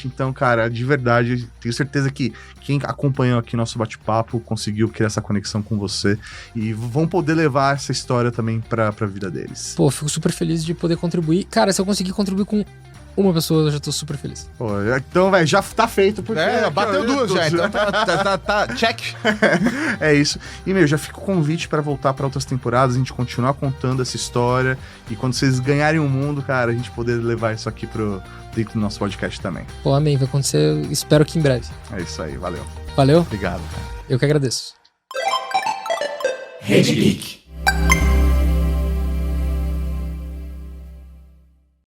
Então, cara, de verdade, tenho certeza que quem acompanhou aqui nosso bate-papo conseguiu criar essa conexão com você e vão poder levar essa história também pra vida deles. Pô, fico super feliz de poder contribuir. Cara, se eu conseguir contribuir com uma pessoa, eu já tô super feliz. Pô, então, velho, já tá feito. Porque bateu 2 já, então tá check. É isso. E, meu, já fica o convite pra voltar pra outras temporadas, a gente continuar contando essa história e quando vocês ganharem o mundo, cara, a gente poder levar isso aqui dentro do nosso podcast também. Pô, amém, vai acontecer, espero que em breve. É isso aí, valeu. Valeu? Obrigado, cara. Eu que agradeço. Rede Geek.